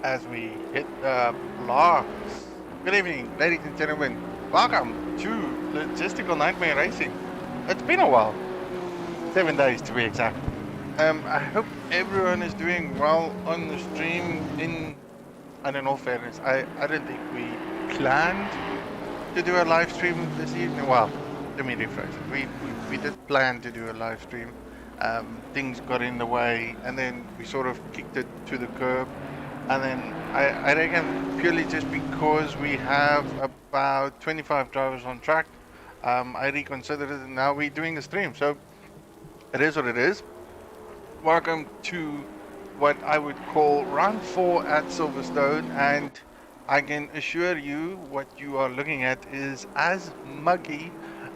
as we hit the blocks. Good evening, ladies and gentlemen. Welcome to Logistical Nightmare Racing. It's been a while, 7 days to be exact. I hope everyone is doing well on the stream. And in all fairness, I don't think we planned to do a live stream this evening. Well, let me rephrase it. We did plan to do a live stream. Things got in the way, and then we sort of kicked it to the curb. And then I reckon purely just because we have about 25 drivers on track, I reconsidered it, and now we're doing the stream. So it is what it is. Welcome to what I would call round 4 at Silverstone, and I can assure you what you are looking at is as muggy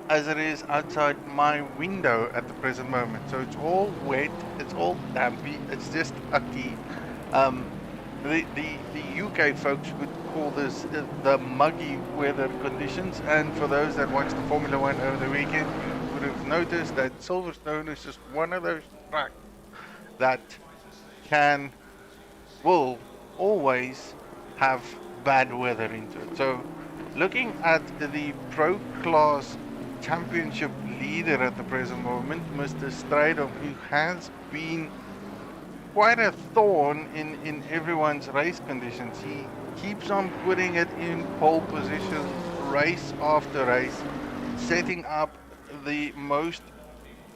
as it is outside my window at the present moment. So it's all wet, it's all dampy, it's just ucky. The UK folks would call this the muggy weather conditions, and for those that watched the Formula 1 over the weekend, you would have noticed that Silverstone is just one of those tracks that will always have bad weather into it. So looking at the Pro Class Championship leader at the present moment, Mr. Stradom, who has been quite a thorn in everyone's race conditions. He keeps on putting it in pole position race after race, setting up the most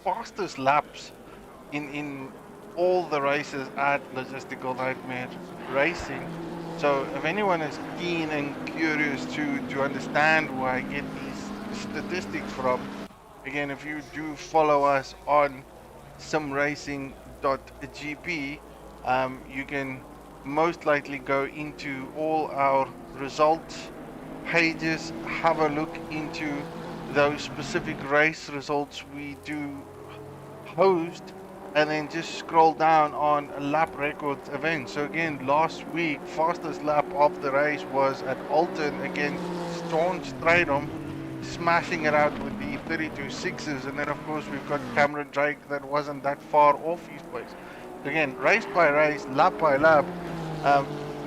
fastest laps in all the races at Logistical Nightmare Racing. So if anyone is keen and curious to understand where I get these statistics from, again, if you do follow us on simracing.gp, you can most likely go into all our results pages, have a look into those specific race results we do host, and then just scroll down on lap records events. So again, last week, fastest lap of the race was at Alton against Sean Stradom, smashing it out with the 32 sixes. And then of course we've got Cameron Drake that wasn't that far off his place. Again, race by race, lap by lap,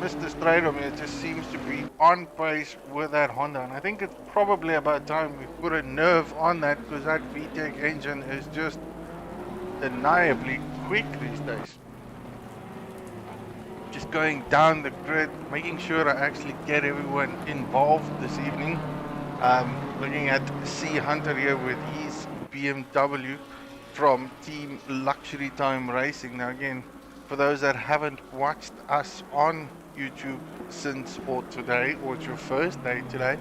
Mr. Stradom it just seems to be on pace with that Honda. And I think it's probably about time we put a nerve on that, because that VTEC engine is just undeniably quick these days. Just going down the grid, making sure I actually get everyone involved this evening. Looking at C Hunter here with his BMW from Team Luxury Time Racing. Now again, for those that haven't watched us on YouTube since or today, or it's your first day today,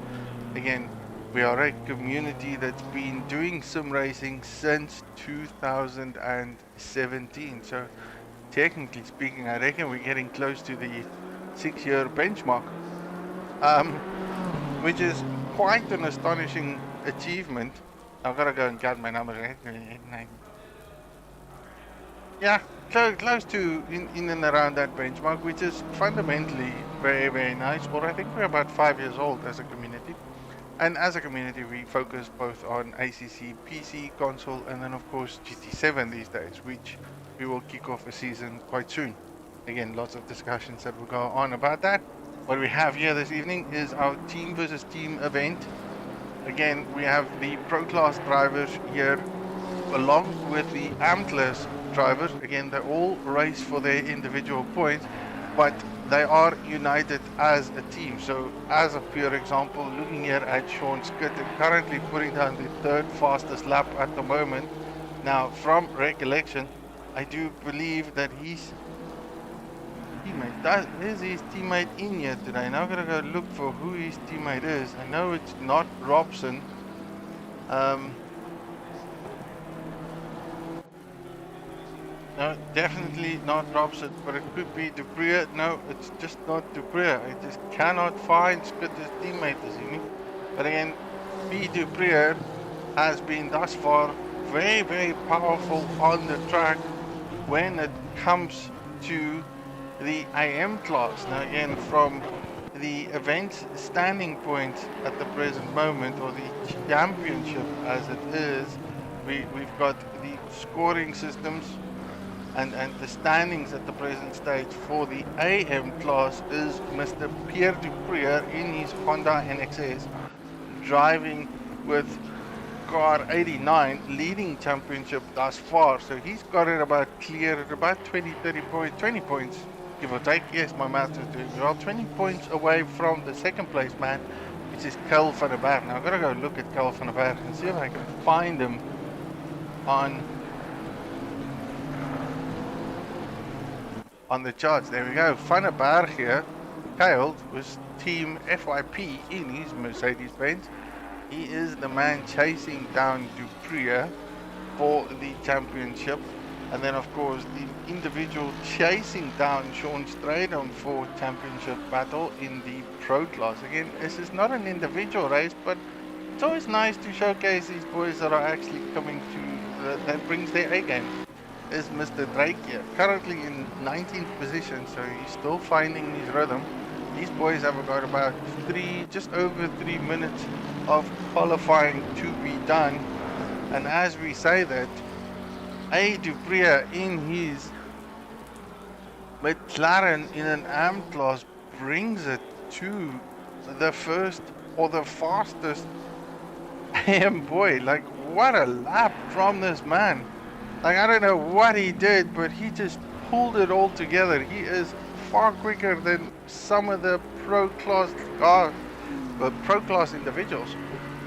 again, we are a community that's been doing sim racing since 2017. So technically speaking, I reckon we're getting close to the 6-year benchmark, which is quite an astonishing achievement. I've got to go and count my numbers. Yeah, close to in and around that benchmark, which is fundamentally very, very nice. Or I think we're about 5 years old as a community. And as a community, we focus both on ACC, PC, console, and then of course GT7 these days, which we will kick off a season quite soon. Again, lots of discussions that will go on about that. What we have here this evening is our team versus team event. Again, we have the Pro Class drivers here, along with the AM Class drivers. Again, they all race for their individual points, but they are united as a team. So as a pure example, looking here at Sean Skitten, currently putting down the 3rd fastest lap at the moment. Now from recollection, I do believe that his teammate, is his teammate in here today? Now I'm gonna go look for who his teammate is. I know it's not Robson. No, definitely not Robson, but it could be Dupree. No, it's just not Dupree. I just cannot find Skitter's teammate this evening. But again, B. Dupree has been thus far very, very powerful on the track when it comes to the AM class. Now again, from the event standing point at the present moment, or the championship as it is, we've got the scoring systems and the standings at the present stage. For the AM class is Mr. Pierre Dupree in his Honda NXS, driving with car 89, leading championship thus far. So he's got it about clear at about 20 points, give or take. Yes, my math is doing well. 20 points away from the second place man, which is Kel van der Berg. Now I've got to go look at Kel van der Berg and see if I can find him on the charts. There we go. Van der Berg here, Kale, was team FYP in his Mercedes-Benz. He is the man chasing down Dupree for the championship. And then of course the individual chasing down Sean Stradom for championship battle in the Pro class. Again, this is not an individual race, but it's always nice to showcase these boys that are actually coming to, that brings their A game. Is Mr. Drake here, currently in 19th position, so he's still finding his rhythm. These boys have got about just over 3 minutes of qualifying to be done. And as we say that, A. Dupree in his McLaren in an AM class brings it to the first or the fastest AM boy. Like, what a lap from this man. Like, I don't know what he did, but he just pulled it all together. He is far quicker than some of the pro-class cars, pro-class individuals.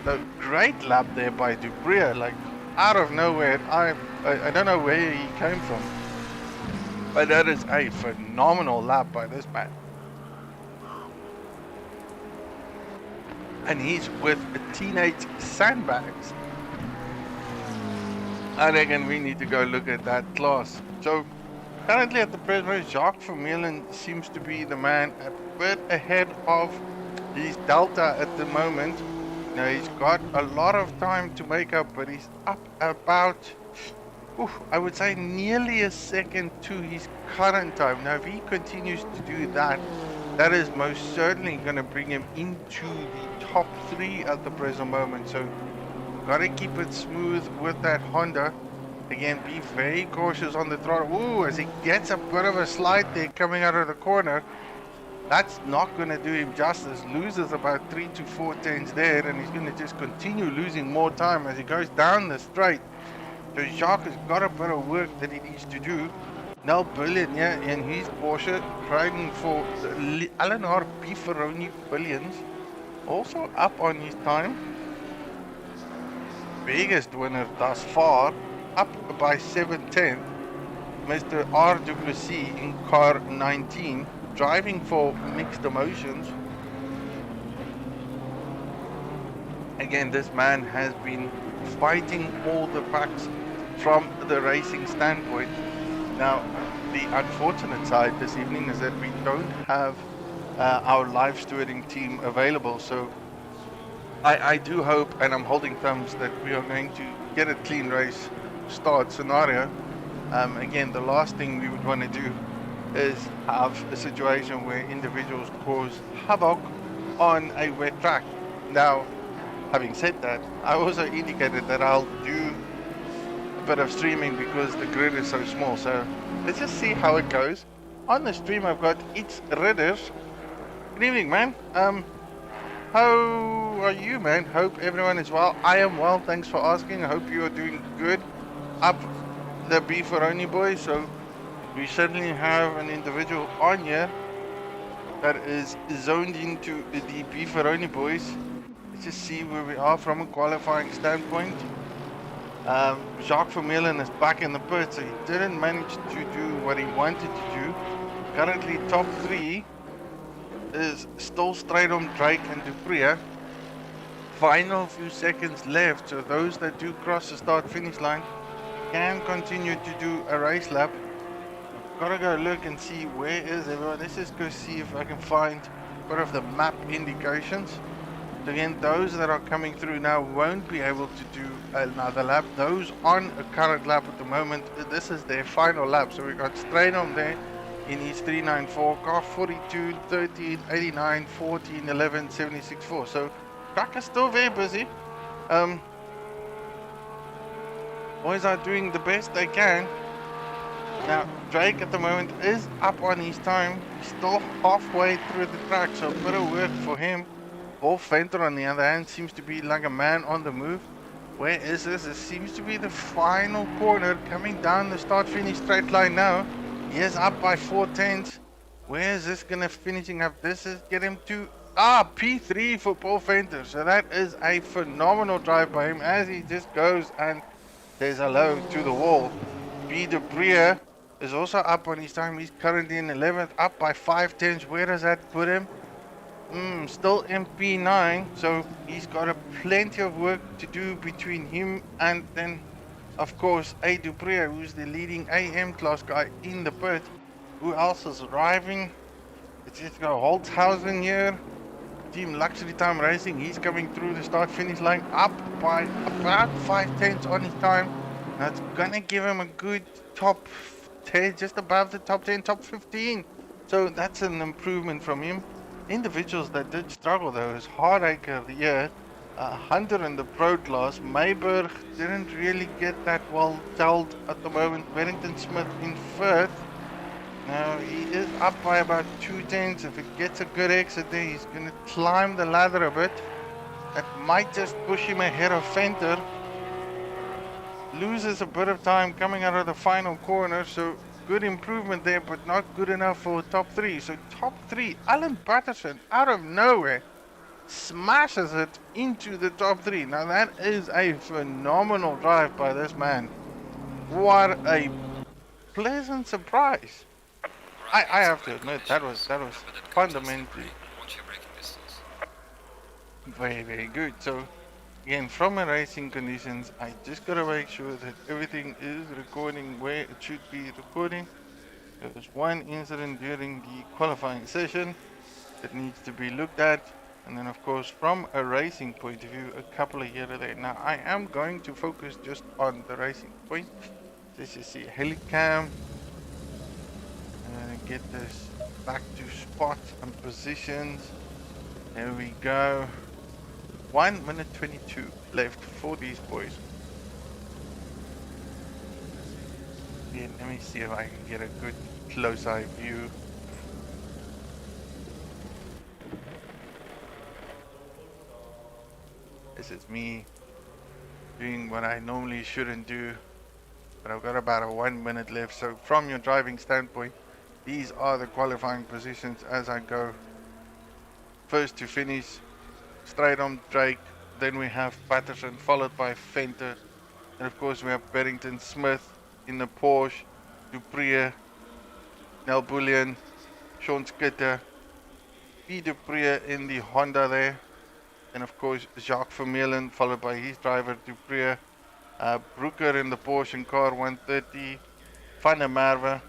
So great lap there by Dubria, like out of nowhere. I don't know where he came from, but that is a phenomenal lap by this man. And he's with teenage sandbags. I reckon we need to go look at that class. So currently at the present, Jacques Vermeulen seems to be the man a bit ahead of his Delta at the moment. Now he's got a lot of time to make up, but he's up about, I would say nearly a second to his current time. Now if he continues to do that, that is most certainly going to bring him into the top 3 at the present moment. So gotta keep it smooth with that Honda. Again, be very cautious on the throttle. Ooh, as he gets a bit of a slide there coming out of the corner. That's not going to do him justice. Loses about 3 to 4 tenths there, and he's going to just continue losing more time as he goes down the straight. So Jacques has got a bit of work that he needs to do. Now Billionaire in his Porsche riding for the LNR Beefaroni Billions. Also up on his time. Biggest winner thus far, up by 7/10. Mr. R. Duplessis in car 19, driving for Mixed Emotions. Again, this man has been fighting all the packs from the racing standpoint. Now, the unfortunate side this evening is that we don't have our live stewarding team available, so I do hope, and I'm holding thumbs, that we are going to get a clean race start scenario. Again, the last thing we would want to do is have a situation where individuals cause havoc on a wet track. Now, having said that, I also indicated that I'll do a bit of streaming because the grid is so small. So let's just see how it goes. On the stream, I've got It's Ridders. Good evening, man. How are you, man? Hope everyone is well. I am well, thanks for asking. I hope you are doing good. Up the Beefaroni boys, so we certainly have an individual on here that is zoned into the Beefaroni boys. Let's just see where we are from a qualifying standpoint. Jacques Vermeulen is back in the pit, so he didn't manage to do what he wanted to do. Currently top 3 is still straight on Drake and Dupria. Final few seconds left, so those that do cross the start finish line can continue to do a race lap. Gotta go look and see where is everyone. Let's just go see if I can find one of the map indications. So again, those that are coming through now won't be able to do another lap. Those on a current lap at the moment, this is their final lap. So we got straight on there in his 394, car 42, 13, 89, 14, 11, 76, 4. So track is still very busy. Boys are doing the best they can. Now Drake at the moment is up on his time. He's still halfway through the track, so a bit of work for him. Wolf Venter on the other hand seems to be like a man on the move. Where is this? It seems to be the final corner coming down the start finish straight line now. He is up by 4 tenths. Where is this gonna finishing up? This is get him to P3 for Paul Venter. So that is a phenomenal drive by him as he just goes and says hello to the wall. B. De Brea is also up on his time. He's currently in 11th, up by 5 tenths. Where does that put him? Still MP9, so he's got plenty of work to do between him and then, of course, A. Dupria, who's the leading AM class guy in the pit. Who else is arriving? It's just got Holtzhausen here. Team Luxury Time Racing, he's coming through the start-finish line, up by about 5 tenths on his time. That's gonna give him a good top 10, just above the top 10, top 15. So that's an improvement from him. Individuals that did struggle though is Hardacre of the year, Hunter in the pro class. Mayberg didn't really get that well told at the moment. Wellington Smith in 3rd. Now he is up by about 2 tenths. If it gets a good exit there, he's going to climb the ladder a bit. That might just push him ahead of Venter. Loses a bit of time coming out of the final corner, so good improvement there, but not good enough for top 3. So top 3, Alan Patterson, out of nowhere, smashes it into the top 3. Now that is a phenomenal drive by this man. What a pleasant surprise. I have to admit, that was fundamentally very, very good. So again, from a racing conditions, I just gotta make sure that everything is recording where it should be recording. There was one incident during the qualifying session that needs to be looked at, and then of course from a racing point of view, a couple of here or there. Now I am going to focus just on the racing point. This is the helicam. Get this back to spot and positions. There we go. 1 minute 22 left for these boys. Yeah, let me see if I can get a good close eye view. This is me doing what I normally shouldn't do, but I've got about a 1 minute left. So from your driving standpoint, these are the qualifying positions as I go first to finish. Straight on Drake, then we have Patterson, followed by Venter, and of course we have Barrington Smith in the Porsche, Dupree, Nel Bullion, Sean Skitter, P. Dupree in the Honda there, and of course Jacques Vermeulen, followed by his driver Dupree, Brooker in the Porsche and car 130, Van der Merwe,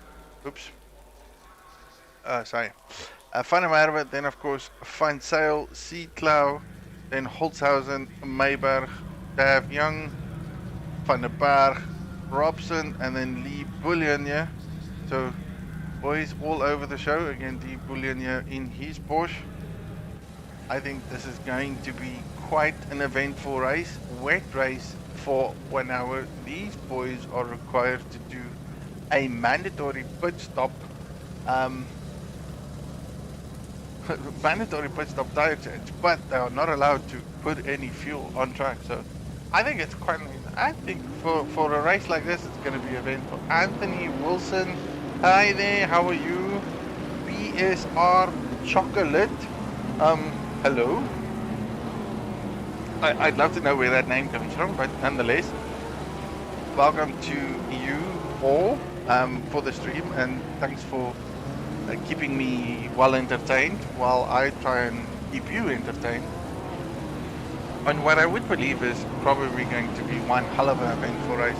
Van der Merwe, then of course Van Zyl, Seatlow, then Holzhausen, Mayberg, Dav Young, Van der Berg, Robson, and then Lee Bullion, yeah. So boys all over the show. Again, Lee Bullion here in his Porsche. I think this is going to be quite an eventful race, wet race for 1 hour. These boys are required to do a mandatory pit stop. Mandatory pit stop tire change, but they are not allowed to put any fuel on track. So I think it's quite, I think for a race like this, it's going to be eventful. Anthony Wilson, hi there, how are you? BSR Chocolate, hello. I'd love to know where that name comes from, but nonetheless, welcome to you all for the stream, and thanks for keeping me well entertained while I try and keep you entertained on what I would believe is probably going to be one hell of an eventful race.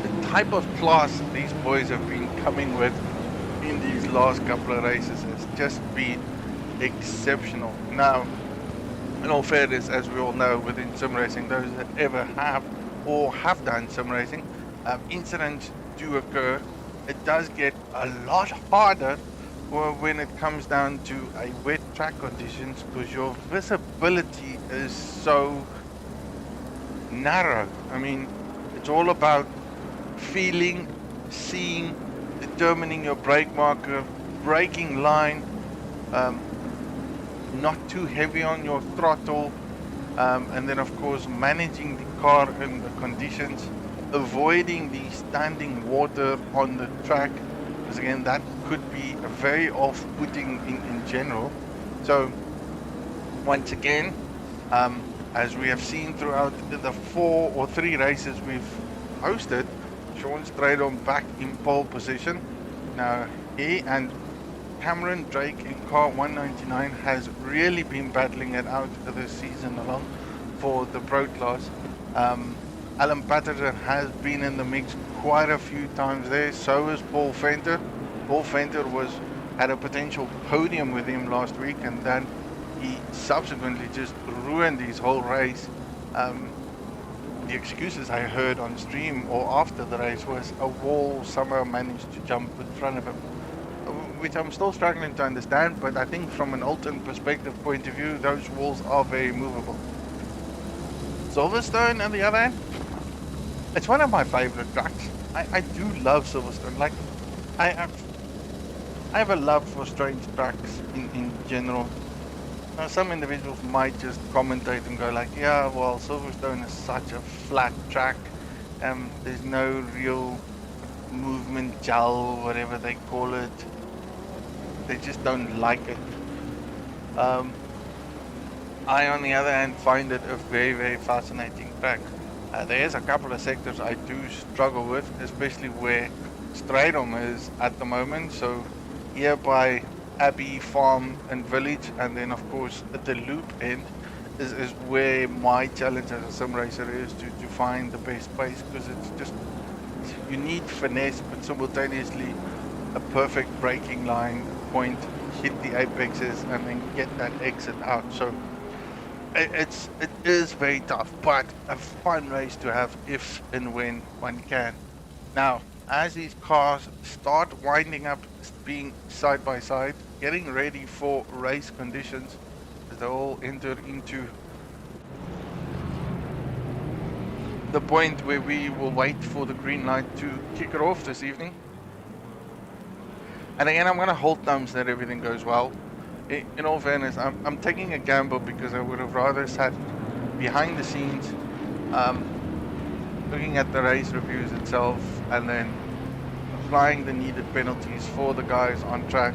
The type of class these boys have been coming with in these last couple of races has just been exceptional. Now, in all fairness, as we all know, within sim racing, those that ever have or have done sim racing, incidents do occur. It does get a lot harder when it comes down to a wet track conditions, because your visibility is so narrow. I mean, it's all about feeling, seeing, determining your brake marker, braking line, not too heavy on your throttle, and then of course managing the car in the conditions, avoiding the standing water on the track, because again that could be very off-putting in general. So once again, as we have seen throughout the 4 or 3 races we've hosted, Sean Stradon back in pole position. Now he and Cameron Drake in car 199 has really been battling it out this season along for the pro class. Alan Patterson has been in the mix quite a few times there, so is Paul Venter. Paul Venter had a potential podium with him last week, and then he subsequently just ruined his whole race. The excuses I heard on stream or after the race was a wall somehow managed to jump in front of him, which I'm still struggling to understand, but I think from an Alton perspective point of view, those walls are very movable. Silverstone, on the other hand, it's one of my favorite tracks. I do love Silverstone. Like, I have a love for strange tracks in general. Now, some individuals might just commentate and go like, yeah, well, Silverstone is such a flat track. There's no real movement gel, whatever they call it. They just don't like it. I, on the other hand, find it a very, very fascinating track. There's a couple of sectors I do struggle with, especially where Stratum is at the moment. So here by Abbey Farm and Village, and then of course at the loop end is where my challenge as a sim racer is to find the best pace, because it's just, you need finesse but simultaneously a perfect braking line point, hit the apexes and then get that exit out. So it is very tough, but a fun race to have if and when one can. Now, as these cars start winding up, being side by side, getting ready for race conditions, as they all enter into the point where we will wait for the green light to kick it off this evening. And again, I'm going to hold thumbs that everything goes well. In all fairness, I'm taking a gamble because I would have rather sat behind the scenes, looking at the race reviews itself, and then applying the needed penalties for the guys on track,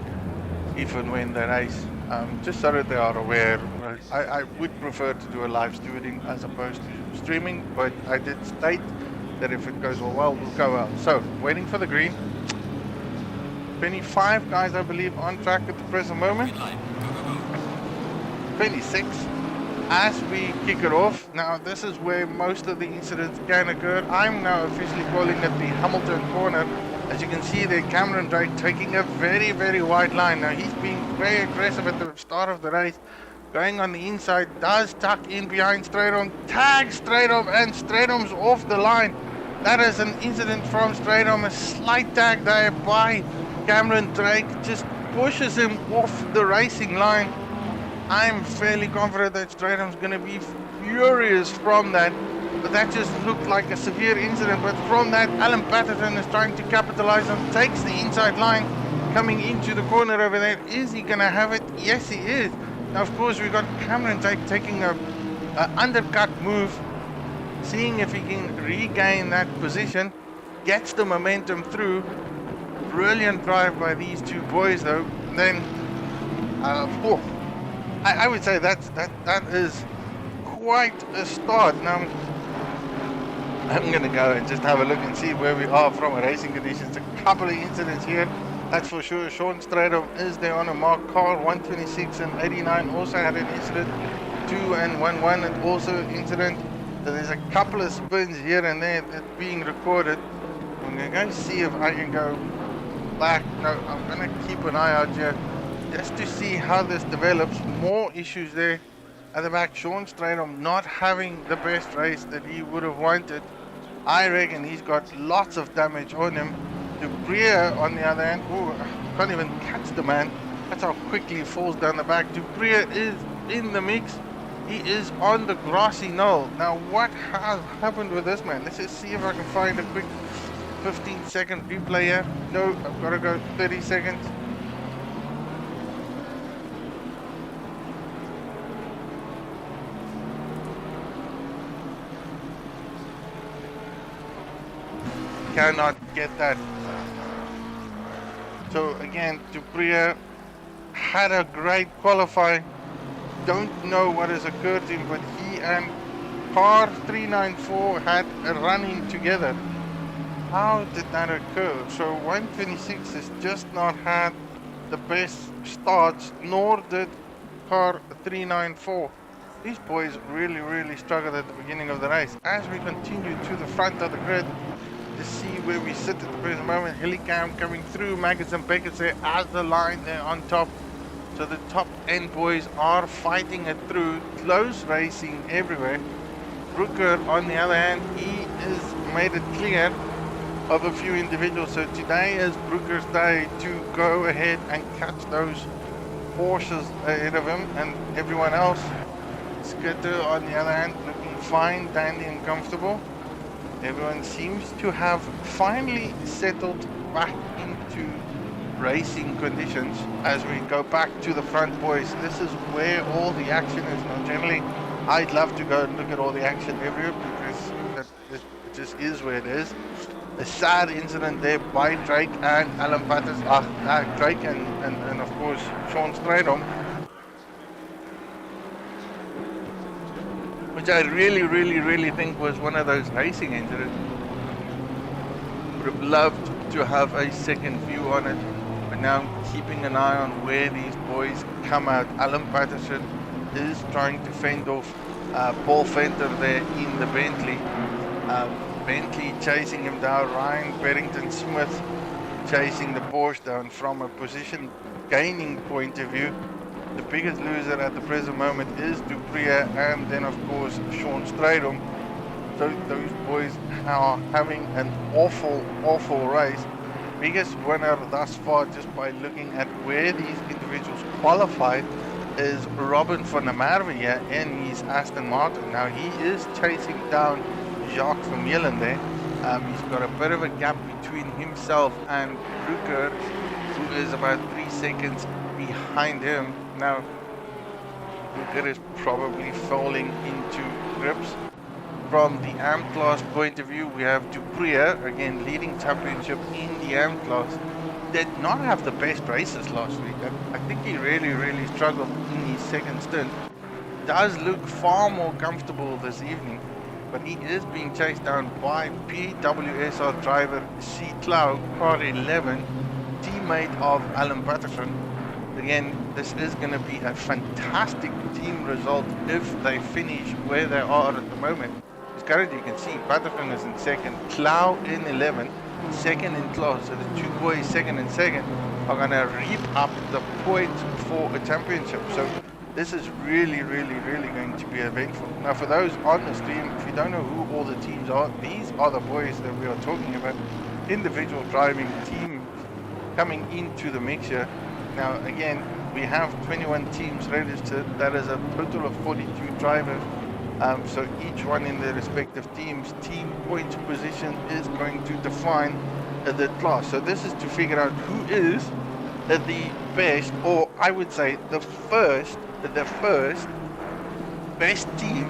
if and when they race, just so that they are aware. I would prefer to do a live stewarding as opposed to streaming, but I did state that if it goes all well, we'll go well. So, waiting for the green. 25 guys, I believe, on track at the present moment. 26 as we kick it off. Now, this is where most of the incidents can occur. I'm now officially calling it the Hamilton corner. As you can see there, Cameron Drake taking a very, very wide line. Now, he's being very aggressive at the start of the race. Going on the inside, does tuck in behind Stratum, tags Stratum, and Stratum's off the line. That is an incident from Stratum, a slight tag there by Cameron Drake, just pushes him off the racing line. I'm fairly confident that Stratum's going to be furious from that, but that just looked like a severe incident. But from that, Alan Patterson is trying to capitalize on, takes the inside line, coming into the corner over there. Is he going to have it? Yes, he is. Now, of course, we've got Cameron Drake taking a undercut move, seeing if he can regain that position, gets the momentum through. Brilliant drive by these two boys, though. And then, I would say that is quite a start. Now, I'm going to go and just have a look and see where we are from a racing conditions. A couple of incidents here, that's for sure. Sean Stratum is there on a mark car. 126 and 89 also had an incident. 2 and 11 and also incident. So there's a couple of spins here and there that's being recorded. I'm going to go see if I can go back. No, I'm going to keep an eye out here just to see how this develops. More issues there at the back. Sean Stratum not having the best race that he would have wanted. I reckon he's got lots of damage on him. Duprier on the other hand, can't even catch the man. That's how quickly he falls down the back. Duprier is in the mix. He is on the grassy knoll. Now, what has happened with this man? Let's just see if I can find a quick 15-second replay here. No, I've got to go 30 seconds. Cannot get that. So again, Duprier had a great qualifying. Don't know what has occurred to him, but he and car 394 had a run-in together. How did that occur? So 126 has just not had the best starts, nor did car 394. These boys really struggled at the beginning of the race. As we continue to the front of the grid to see where we sit at the present moment, Hillicam coming through, Maggots and Beckett's there as the line there on top. So the top end boys are fighting it through, close racing everywhere. Brooker on the other hand, he has made it clear of a few individuals. So today is Brooker's day to go ahead and catch those Porsches ahead of him and everyone else. Skitter on the other hand looking fine, dandy and comfortable. Everyone seems to have finally settled back into racing conditions as we go back to the front, boys. This is where all the action is. Now generally I'd love to go and look at all the action everywhere because it just is where it is. A sad incident there by Drake and Alan Patterson, Drake and of course Sean Stradom, which I really think was one of those racing incidents. Would have loved to have a second view on it, but now I'm keeping an eye on where these boys come out. Alan Patterson is trying to fend off Paul Venter there in the Bentley. Bentley chasing him down. Ryan Berrington-Smith chasing the Porsche down from a position gaining point of view. The biggest loser at the present moment is Duprier, and then of course Sean Stradom. So those boys are having an awful race. Biggest winner thus far, just by looking at where these individuals qualified, is Robin van der Merwe here in his Aston Martin. Now he is chasing down Jacques Vermeulen there. He's got a bit of a gap between himself and Brooker, who is about 3 seconds behind him. Now Brooker is probably falling into grips. From the AM class point of view, we have Duprier, again leading championship in the AM class. Did not have the best races last week. I think he really struggled in his second stint. Does look far more comfortable this evening, but he is being chased down by PWSR driver C. Clough, car 11, teammate of Alan Patterson. Again, this is going to be a fantastic team result if they finish where they are at the moment. Currently, you can see Patterson is in second, Clough in 11, second in class. So the two boys, second and second, are going to reap up the points for a championship. So this is really going to be eventful. Now, for those on the stream, if you don't know who all the teams are, these are the boys that we are talking about. Individual driving teams coming into the mixture. Now, again, we have 21 teams registered. That is a total of 42 drivers. So each one in their respective teams, team point position is going to define the class. So this is to figure out who is the best, or I would say the first best team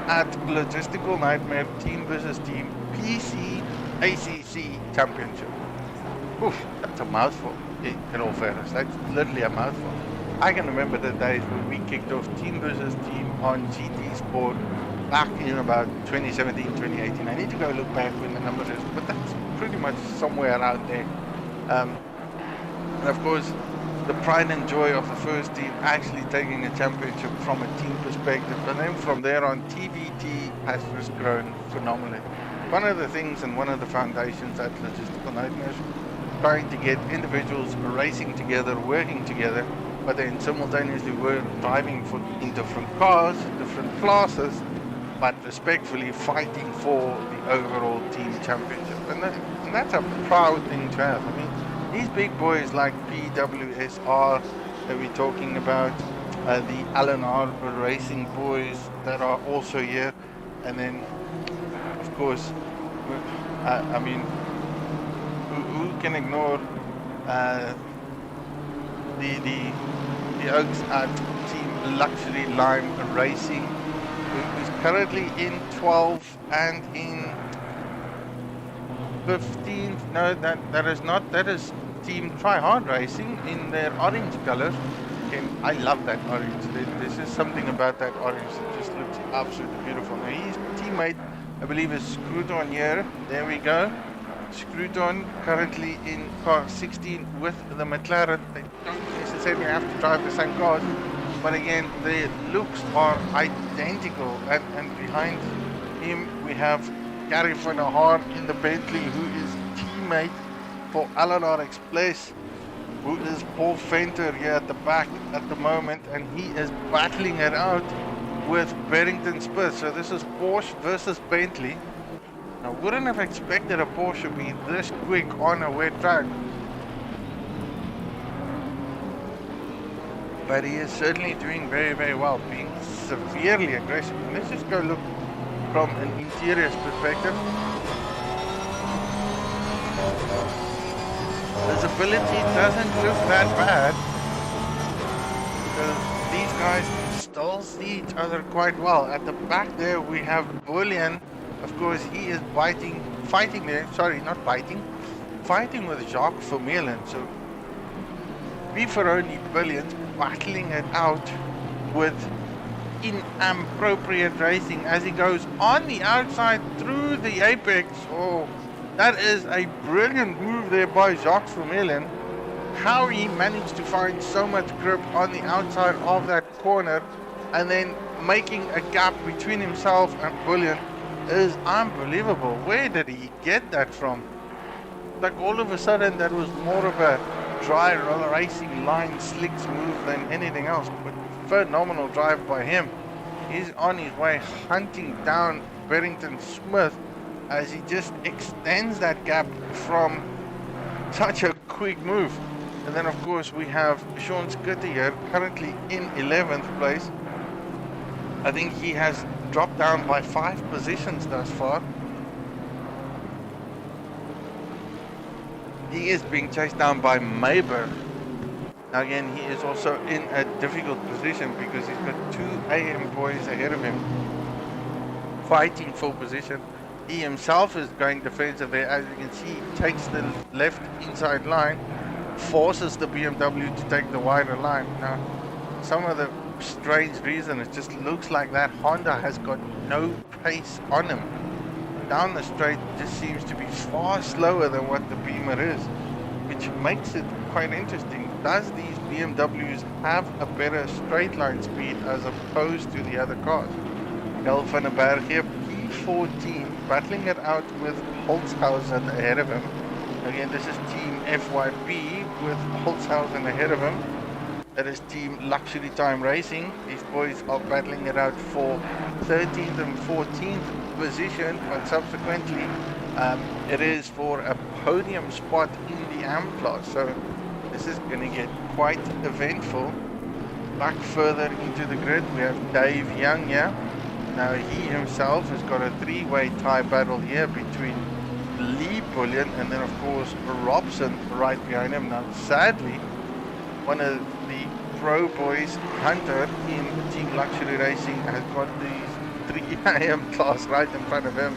at Logistical Nightmare Team versus Team PC ACC Championship. Oof, that's a mouthful. In all fairness, that's literally a mouthful. I can remember the days when we kicked off team versus team on GT Sport back in about 2017, 2018. I need to go look back when the numbers is, but that's pretty much somewhere around there. And of course, the pride and joy of the first team actually taking a championship from a team perspective, and then from there on, TVT has just grown phenomenally. One of the things and one of the foundations at Logistical Nightmares, trying to get individuals racing together, working together, but then simultaneously we're driving in different cars, different classes, but respectfully fighting for the overall team championship. And that's a proud thing to have. I mean, these big boys like PWSR that we're talking about, the LNR racing boys that are also here, and then, of course, I mean, who can ignore the Oaks at Team Luxury Lime Racing, who's currently in 12th and in 15th. No, that is not. That is Team Try Hard Racing in their orange colors. Okay, I love that orange. There's just something about that orange that just looks absolutely beautiful. Now his teammate, I believe, is Scruton here. There we go. Scruton currently in car 16 with the McLaren. They don't necessarily have to drive the same cars, but again, the looks are identical. And behind him, we have Gary van der Haar in the Bentley, who is teammate for LNR Express, who is Paul Venter here at the back at the moment, and he is battling it out with Berrington-Smith. So this is Porsche versus Bentley. I wouldn't have expected a Porsche to be this quick on a wet track, but he is certainly doing very well, being severely aggressive. And let's just go look from an interior perspective. Visibility doesn't look that bad, because these guys can still see each other quite well. At the back there we have Bullion Of course, he is fighting there, sorry, not biting, fighting with Jacques Vermeulen. So Beefaroni Brilliant battling it out with inappropriate racing as he goes on the outside through the apex. Oh, that is a brilliant move there by Jacques Vermeulen. How he managed to find so much grip on the outside of that corner and then making a gap between himself and Brilliant is unbelievable. Where did he get that from? Like all of a sudden that was more of a dry roller racing line slicks move than anything else, but phenomenal drive by him. He's on his way hunting down Barrington Smith as he just extends that gap from such a quick move. And then of course we have Sean Scutter here, currently in 11th place. I think he has dropped down by 5 positions thus far. He is being chased down by Mayberg. Now again, he is also in a difficult position because he's got 2 AM boys ahead of him fighting for position. He himself is going defensive there. As you can see, he takes the left inside line, forces the BMW to take the wider line. Now, some of the strange reason, it just looks like that Honda has got no pace on him. Down the straight just seems to be far slower than what the Beamer is, which makes it quite interesting. Does these BMWs have a better straight line speed as opposed to the other cars? El van den Berg here, P14, battling it out with Holzhausen ahead of him. Again, this is Team FYP with Holzhausen ahead of him. That is Team Luxury Time Racing. These boys are battling it out for 13th and 14th position, but subsequently it is for a podium spot in the AM class. So this is going to get quite eventful. Back further into the grid, we have Dave Young here. Now he himself has got a 3-way tie battle here between Lee Bullion and then of course Robson right behind him. Now sadly, one of the pro boys, Hunter in Team Luxury Racing, has got these 3 AM class right in front of him.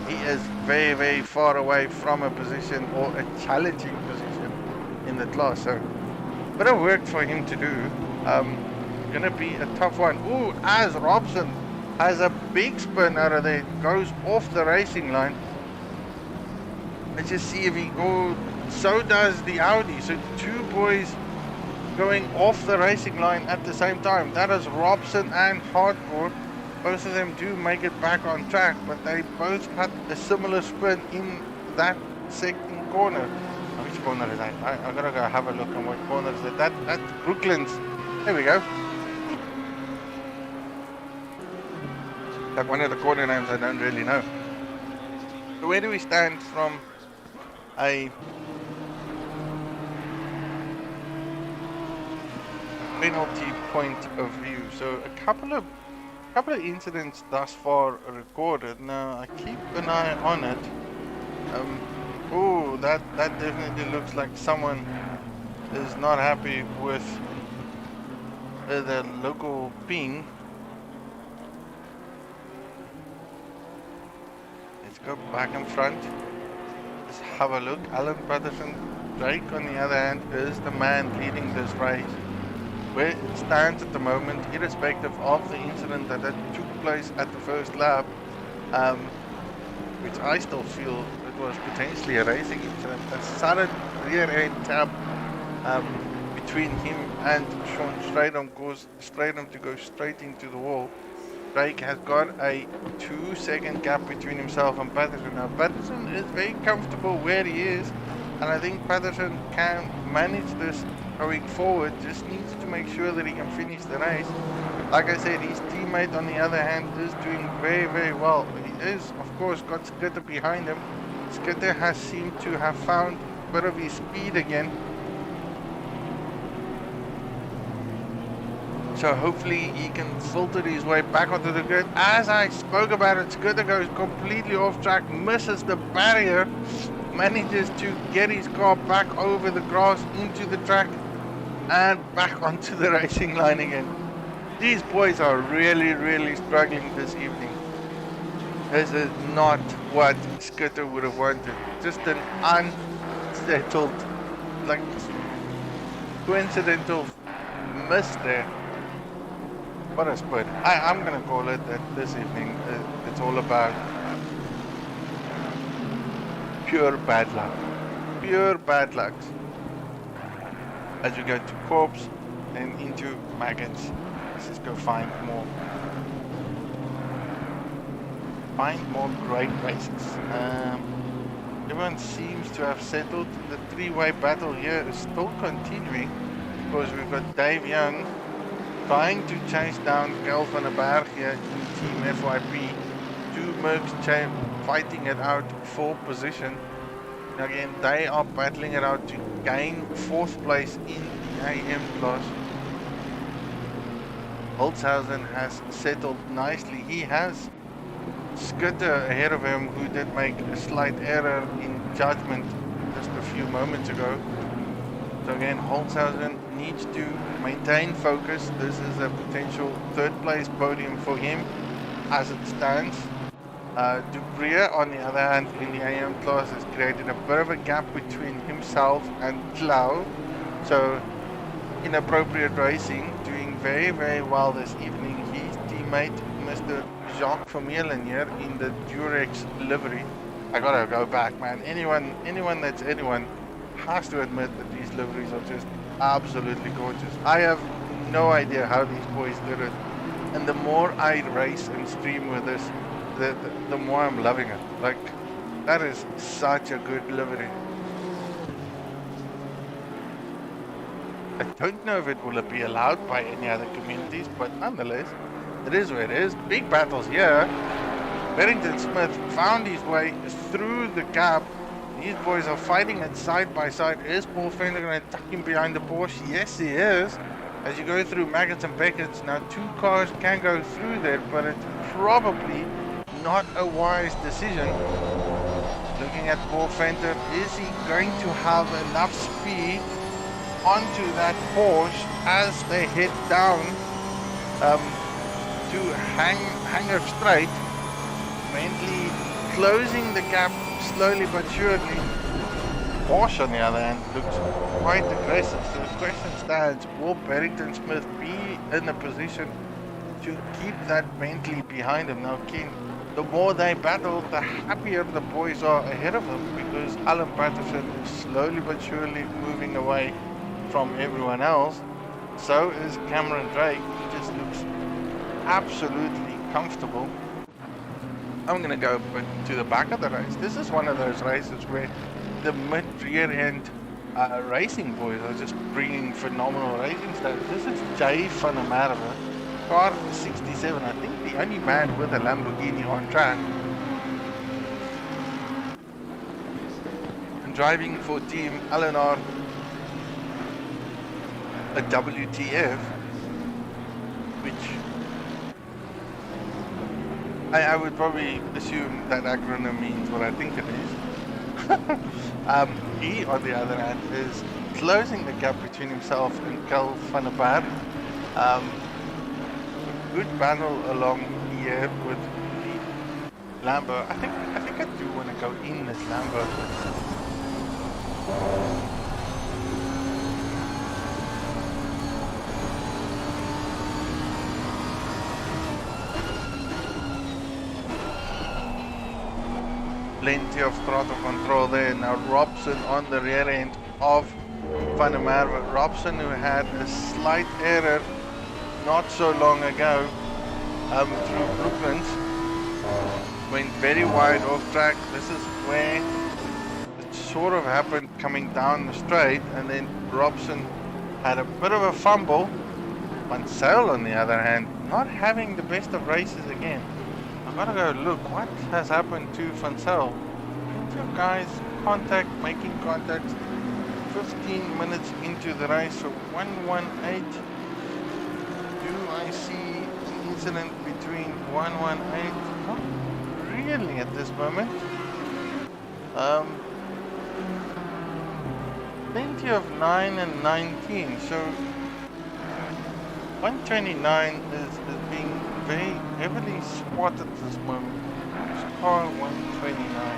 He is very, very far away from a position or a challenging position in the class. So, bit of work for him to do. Gonna be a tough one. Ooh, as Robson has a big spin out of there, goes off the racing line. Let's just see if he goes. So does the Audi. So 2 boys going off the racing line at the same time. That is Robson and Hardcore. Both of them do make it back on track, but they both had a similar spin in that second corner. Which corner is that? I gotta go have a look on what corner is it. That's Brooklands. There we go. Like one of the corner names I don't really know. So where do we stand from a penalty point of view? So a couple of incidents thus far recorded. Now I keep an eye on it. Oh, that definitely looks like someone is not happy with the local ping. Let's go back in front. Let's have a look. Alan Patterson. Drake, on the other hand, is the man leading this race. Where it stands at the moment, irrespective of the incident that took place at the first lap, which I still feel it was potentially a racing incident. A sudden rear end tap between him and Sean Stradom caused Stradom to go straight into the wall. Drake has got a 2-second gap between himself and Patterson. Now Patterson is very comfortable where he is, and I think Patterson can manage this going forward. Just needs to make sure that he can finish the race. Like I said, his teammate on the other hand is doing very, very well. He is of course got Scutter behind him. Scutter has seemed to have found a bit of his speed again. So hopefully he can filter his way back onto the grid. As I spoke about it, Scutter goes completely off track, misses the barrier, manages to get his car back over the grass into the track and back onto the racing line again. These boys are really, really struggling this evening. This is not what Skitter would have wanted. Just an unsettled, like, coincidental miss there. What a spurt. I'm gonna call it that this evening. It's all about pure bad luck. Pure bad luck. As we go to Corpse and into Maggots. Let's just go find more. Find more great races. Everyone seems to have settled. The three-way battle here is still continuing because we've got Dave Young trying to chase down Kel van der Berg here in Team FYP. Two Mercs fighting it out for position. Again, they are battling it out to gain 4th place in the AM class. Holzhausen has settled nicely. He has Skitter ahead of him, who did make a slight error in judgment just a few moments ago. So again, Holzhausen needs to maintain focus. This is a potential 3rd place podium for him as it stands. Dubrier, on the other hand, in the AM class has created a bit of a gap between himself and Clau. So inappropriate racing, doing very, very well this evening. His teammate, Mr. Jacques Vermeulen here in the Durex livery. I gotta go back, man. Anyone that's anyone has to admit that these liveries are just absolutely gorgeous. I have no idea how these boys did it. And the more I race and stream with this, the more I'm loving it. Like, that is such a good livery. I don't know if it will be allowed by any other communities, but nonetheless, it is where it is. Big battles here. Barrington Smith found his way through the gap. These boys are fighting it side by side. Is Paul Fender going to tuck him behind the Porsche? Yes, he is. As you go through Maggots and Beckett's, now 2 cars can go through there, but it's probably not a wise decision. Looking at Paul Fender, is he going to have enough speed onto that Porsche as they head down to Hanger Straight? Bentley closing the gap slowly but surely. Porsche, on the other hand, looks quite aggressive. So the question stands, will Barrington Smith be in a position to keep that Bentley behind him? Now, Ken, the more they battle, the happier the boys are ahead of them, because Alan Patterson is slowly but surely moving away from everyone else. So is Cameron Drake. He just looks absolutely comfortable. I'm going to go to the back of the race. This is one of those races where the mid-rear end racing boys are just bringing phenomenal racing stats. This is Jay van der Merwe, car 67, I think the only man with a Lamborghini on track. And driving for Team LNR, a WTF, which I would probably assume that acronym means what I think it is. He, on the other hand, is closing the gap between himself and Kel van der Berg. Good battle along here with the Lambo. I think I do want to go in this Lambo. Plenty of throttle control there. Now Robson on the rear end of Van der Merwe. Robson, who had a slight error not so long ago through Brooklands, went very wide off track. This is where it sort of happened coming down the straight, and then Robson had a bit of a fumble. Van Zyl, on the other hand, not having the best of races again. I've got to go look what has happened to Van Zyl. Two guys making contact 15 minutes into the race, so 118. Do I see an incident between 118? Not really at this moment. Plenty of 9 and 19, so 129 is being very heavily spotted at this moment. car 129.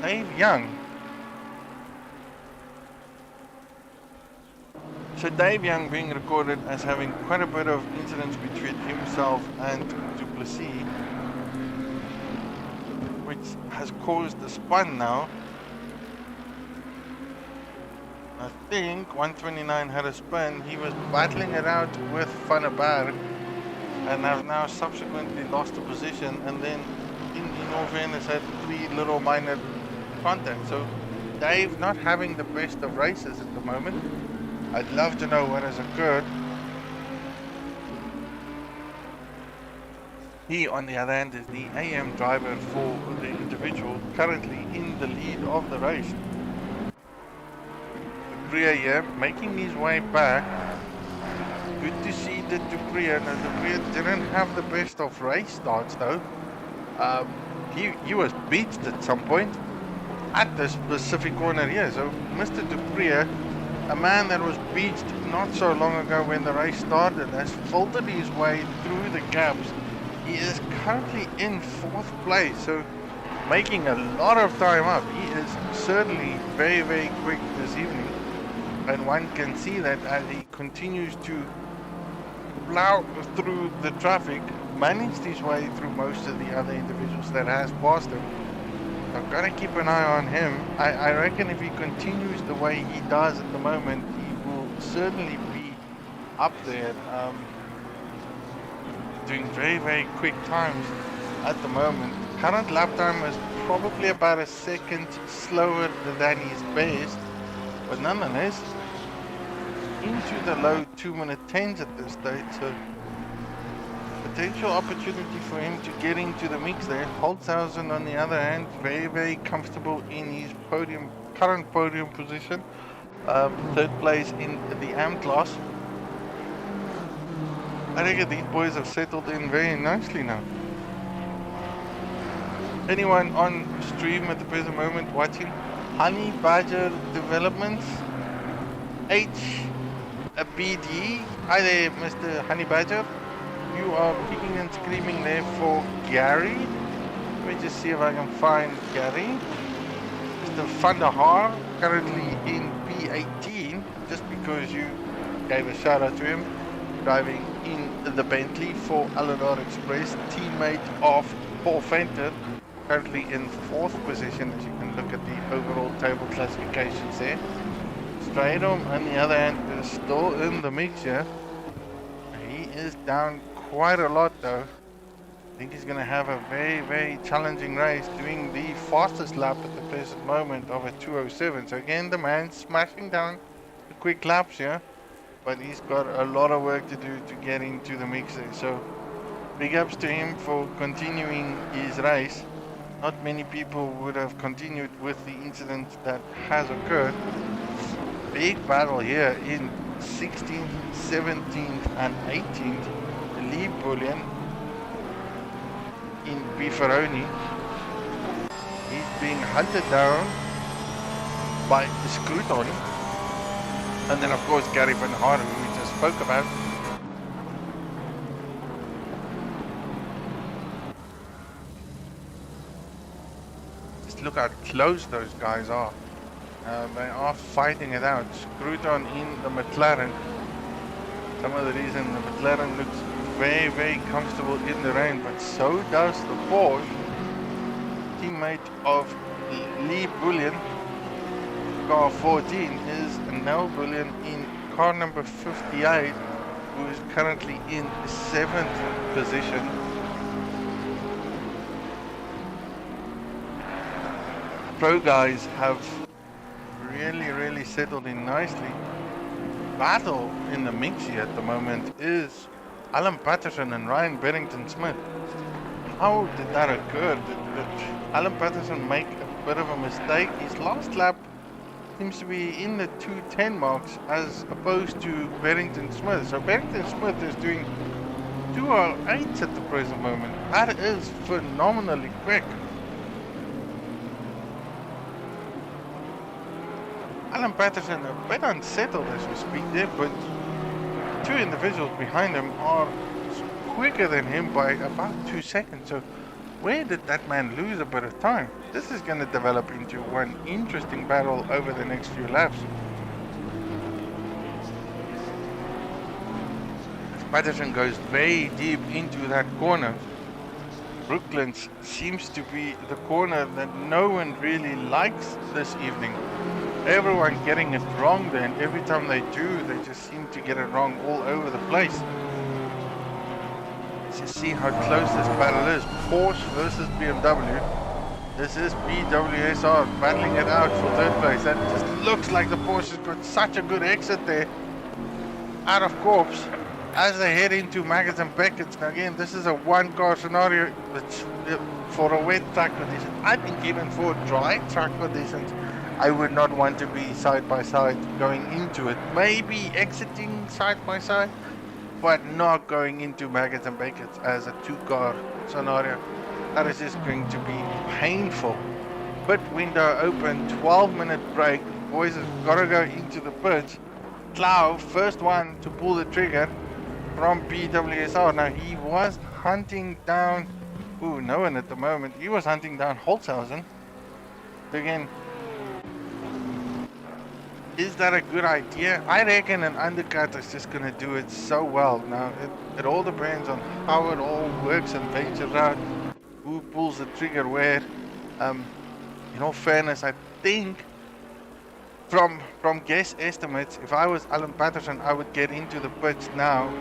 Dave Young. So Dave Young being recorded as having quite a bit of incidents between himself and Duplessis, which has caused a spun now. I think 129 had a spin. He was battling it out with Van der Berg and have now subsequently lost the position, and then in all fairness had 3 little minor contacts. So Dave not having the best of races at the moment. I'd love to know what has occurred. He, on the other hand, is the AM driver for the individual, currently in the lead of the race. Dupree here, making his way back. Good to see that Dupree. Now Dupree didn't have the best of race starts though. He was beached at some point at the specific corner here. So Mr. Dupree, a man that was beached not so long ago when the race started, has filtered his way through the gaps. He is currently in 4th place, so making a lot of time up. He is certainly very, very quick this evening, and one can see that as he continues to plow through the traffic, managed his way through most of the other individuals that has passed him. I've got to keep an eye on him. I reckon if he continues the way he does at the moment, he will certainly be up there, doing very, very quick times at the moment. Current lap time is probably about a second slower than his best, but nonetheless, into the low 2-minute 10s at this stage, so potential opportunity for him to get into the mix there. Holtzhausen, on the other hand, very, very comfortable in his current podium position. 3rd place in the AM class. I think these boys have settled in very nicely now. Anyone on stream at the present moment watching Honey Badger Developments? BD. Hi there, Mr. Honey Badger. You are kicking and screaming there for Gary. Let me just see if I can find Gary. Mr. Van der Haar, currently in P18, just because you gave a shout out to him, driving in the Bentley for LNR Express, teammate of Paul Fenter, currently in 4th position, as you can look at the overall table classifications there. Stradom, on the other hand, is still in the mix here. He is down quite a lot though. I think he's going to have a very, very challenging race, doing the fastest lap at the present moment of a 2:07. So again, the man smashing down the quick laps here, but he's got a lot of work to do to get into the mix there. So big ups to him for continuing his race. Not many people would have continued with the incident that has occurred. Big battle here in 16th, 17th and 18th. Lee Bullion in Bifaroni. He's being hunted down by Scruton. And then of course Gary Van Haar, who we just spoke about. Just look how close those guys are. They are fighting it out. Scruton in the McLaren. Some of the reason the McLaren looks very, very comfortable in the rain, but so does the Porsche. Teammate of Lee Bullion, car 14, is Nell Bullion in car number 58, who is currently in 7th position. Pro guys have really settled in nicely. Battle in the mix here at the moment is Alan Patterson and Ryan Berrington-Smith. How did that occur? Did Alan Patterson make a bit of a mistake? His last lap seems to be in the 2:10 marks as opposed to Berrington-Smith. So Berrington-Smith is doing 2:08 at the present moment. That is phenomenally quick. Alan Patterson a bit unsettled as we speak there, but 2 individuals behind him are quicker than him by about 2 seconds. So Where did that man lose a bit of time? This is going to develop into one interesting battle over the next few laps. Patterson goes very deep into that corner. Brooklands seems to be the corner that no one really likes this evening. Everyone getting it wrong there, and every time they do, they just seem to get it wrong all over the place. Let's see how close this battle is. Porsche versus BMW. This is BWSR battling it out for third place. That just looks like the Porsche has got such a good exit there out of corps as they head into Maggots and Beckett's. Now again, this is a one-car scenario which, for a wet track condition. I think even for dry track conditions, I would not want to be side by side going into it. Maybe exiting side by side, but not going into Maggots and Beckett's as a two-car scenario. That is just going to be painful. Pit window open, 12-minute break. Boys have got to go into the pits. Clough, first one to pull the trigger from BWSR. Now he was hunting down, no one at the moment. He was hunting down Holzhausen. Again, is that a good idea? I reckon an undercut is just going to do it so well. Now it all depends on how it all works and ventures out. Who pulls the trigger where? In all fairness, I think from guess estimates, if I was Alan Patterson, I would get into the pits now,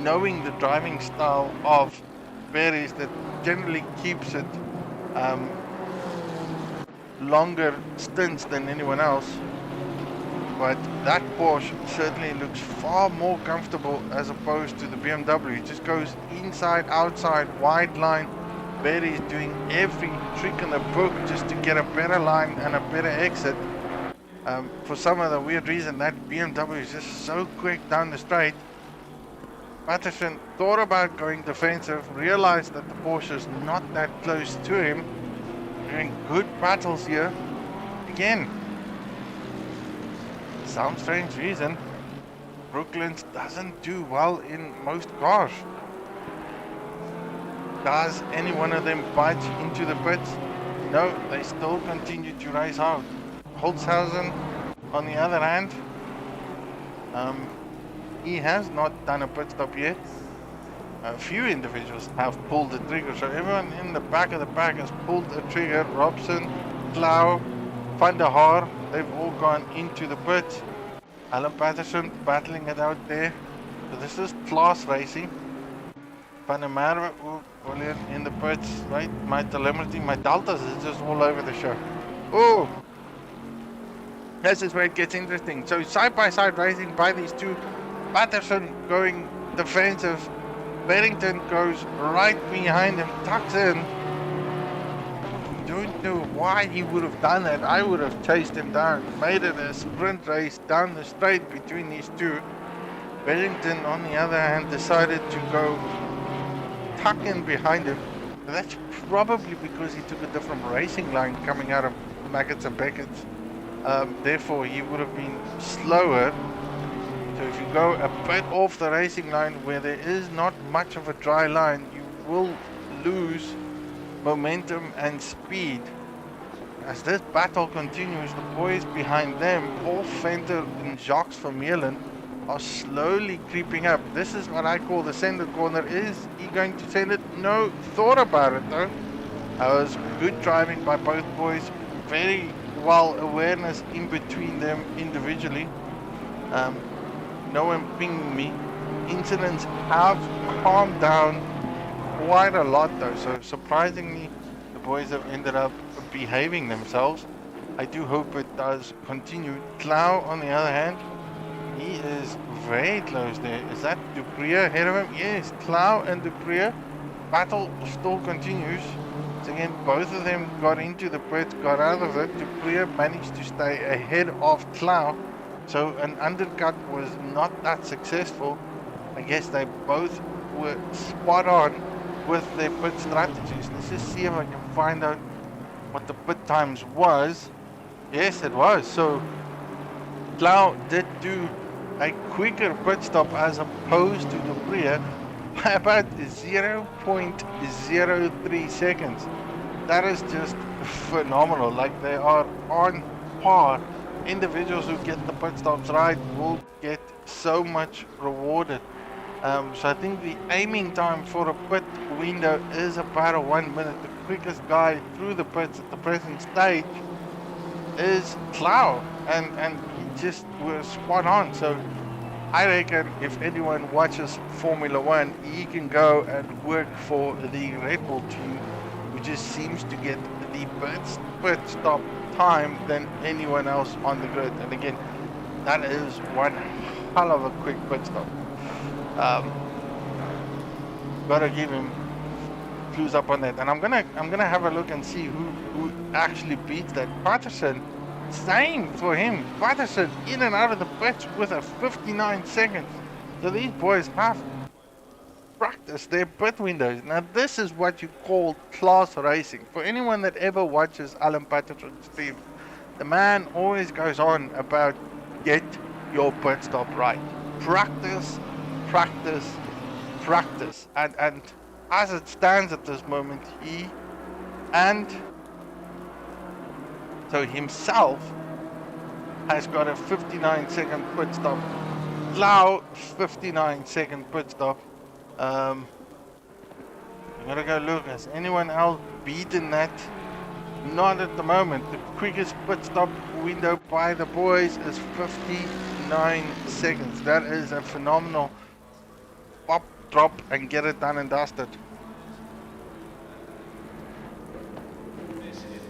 knowing the driving style of Perez that generally keeps it longer stints than anyone else. But that Porsche certainly looks far more comfortable as opposed to the BMW. It just goes inside, outside, wide line. Perez doing every trick in the book just to get a better line and a better exit. For some other weird reason, that BMW is just so quick down the straight. Patterson thought about going defensive, realized that the Porsche is not that close to him. Doing good battles here. Again, some strange reason, Brooklands doesn't do well in most cars. Does any one of them budge into the pits? No, they still continue to race out. Holzhausen, on the other hand, he has not done a pit stop yet. A few individuals have pulled the trigger, so everyone in the back of the pack has pulled the trigger. Robson, Clough, Van der Haar, they've all gone into the pits. Alan Patterson battling it out there. So this is class racing. Van der Merwe in the pits, right? My telemetry, my deltas is just all over the show. Oh! This is where it gets interesting. So side-by-side racing by these two. Patterson going defensive. Barrington goes right behind him, tucks in. Don't know why he would have done that. I would have chased him down. Made it a sprint race down the straight between these two. Barrington, on the other hand, decided to go tuck in behind him. That's probably because he took a different racing line coming out of Maggots and Beckett's. Therefore, he would have been slower. So if you go a bit off the racing line where there is not much of a dry line, you will lose momentum and speed. As this battle continues, the boys behind them, Paul Venter and Jacques Vermeulen, are slowly creeping up. This is what I call the center corner. Is he going to send it? No, thought about it though. That was good driving by both boys. Very well awareness in between them individually. No one pinging me. Incidents have calmed down quite a lot though, so surprisingly the boys have ended up behaving themselves. I do hope it does continue. Clough, on the other hand, he is very close there. Is that Dupree ahead of him? Yes, Clough and Dupree. Battle still continues. So again, both of them got into the pit, got out of it. Dupree managed to stay ahead of Clough. So an undercut was not that successful. I guess they both were spot on with their pit strategies. Let's just see if I can find out what the pit times was. Yes, it was. So Clough did do a quicker pit stop as opposed to Dupree. by about 0.03 seconds. That is just phenomenal. Like, they are on par. Individuals who get the pit stops right will get so much rewarded. So I think the aiming time for a pit window is about a 1 minute. The quickest guy through the pits at the present stage is Clow, and he just was spot on. So I reckon if anyone watches Formula One, he can go and work for the Red Bull team, who just seems to get the pit stop time than anyone else on the grid. And again, that is one hell of a quick pit stop. Gotta give him clues up on that. And I'm gonna have a look and see who actually beats that. Patterson, same for him. Patterson in and out of the pits with a 59 seconds. So these boys have practiced their pit windows. Now this is what you call class racing. For anyone that ever watches Alan Patterson's stream, the man always goes on about get your pit stop right. Practice, practice, practice. And as it stands at this moment, he and so himself has got a 59-second pit stop. Lau, 59-second pit stop. I'm gonna go look. Has anyone else beaten that? Not at the moment. The quickest pit stop window by the boys is 59 seconds. That is a phenomenal pop, drop, and get it done and dusted.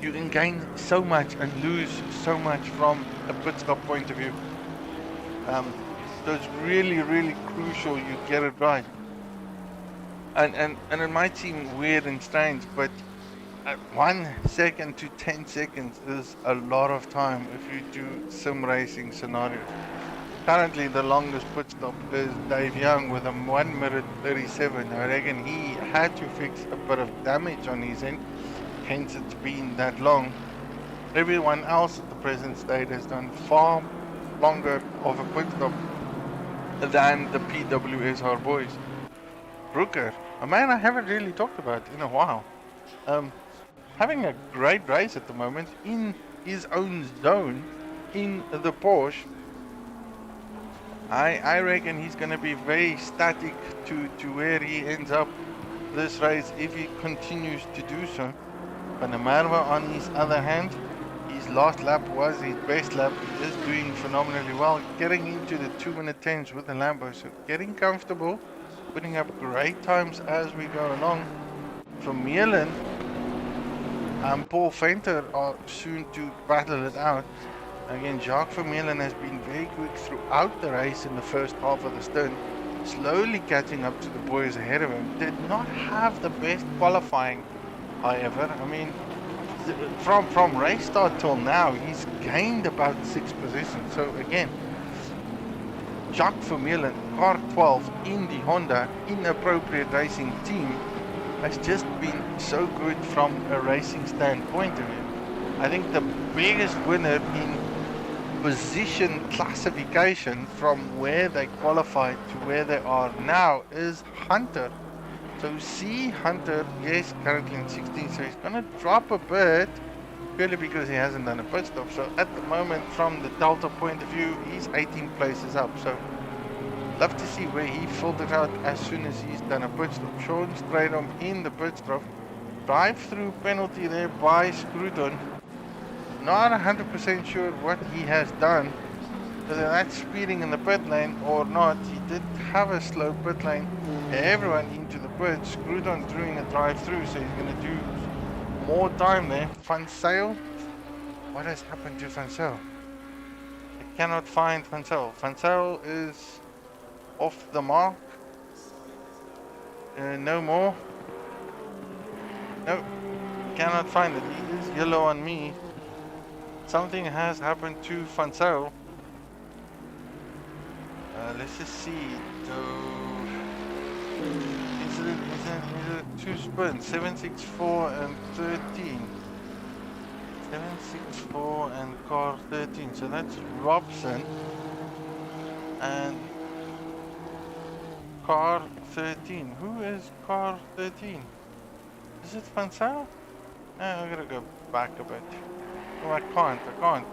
You can gain so much and lose so much from a pit stop point of view. So it's really, really crucial you get it right. And it might seem weird and strange, but 1 second to 10 seconds is a lot of time if you do sim racing scenarios. Currently, the longest pit stop is Dave Young with a 1 minute 37. I reckon he had to fix a bit of damage on his end, hence it's been that long. Everyone else at the present state has done far longer of a pit stop than the PWSR boys. Brooker, a man I haven't really talked about in a while, having a great race at the moment in his own zone in the Porsche. I reckon he's going to be very static to where he ends up this race if he continues to do so. But Namarva, on his other hand, his last lap was his best lap. He is doing phenomenally well, getting into the 2 minute 10s with the Lambo. So getting comfortable, putting up great times as we go along. From Mielen and Paul Venter are soon to battle it out. Again, Jacques Vermeulen has been very quick throughout the race in the first half of the stint, slowly catching up to the boys ahead of him. Did not have the best qualifying, however. I mean, from race start till now, he's gained about 6 positions. So again, Jacques Vermeulen, car 12 in the Honda Inappropriate Racing team, has just been so good from a racing standpoint of it. I think the biggest winner in position classification from where they qualified to where they are now is Hunter. So see Hunter, yes, currently in 16, so he's going to drop a bit purely because he hasn't done a pit stop. So at the moment, from the Delta point of view, he's 18 places up. So love to see where he filtered out as soon as he's done a pit stop. Sean Stradom in the pit stop. Drive-through penalty there by Scruton. Not 100% sure what he has done, whether that's speeding in the pit lane or not. He did have a slow pit lane. Everyone into the pit. Scruton doing a drive-through, so he's going to do more time there. Van Sale. What has happened to Van Sale? I cannot find Van Sale. Van Sale is off the mark. No more. No, cannot find it. He is yellow on me. Something has happened to Van Sale. Let's just see. Is it two spins? 764 and 13. 764 and car 13. So that's Robson. And car 13. Who is car 13? Is it Fansao? I gotta go back a bit. No, I can't,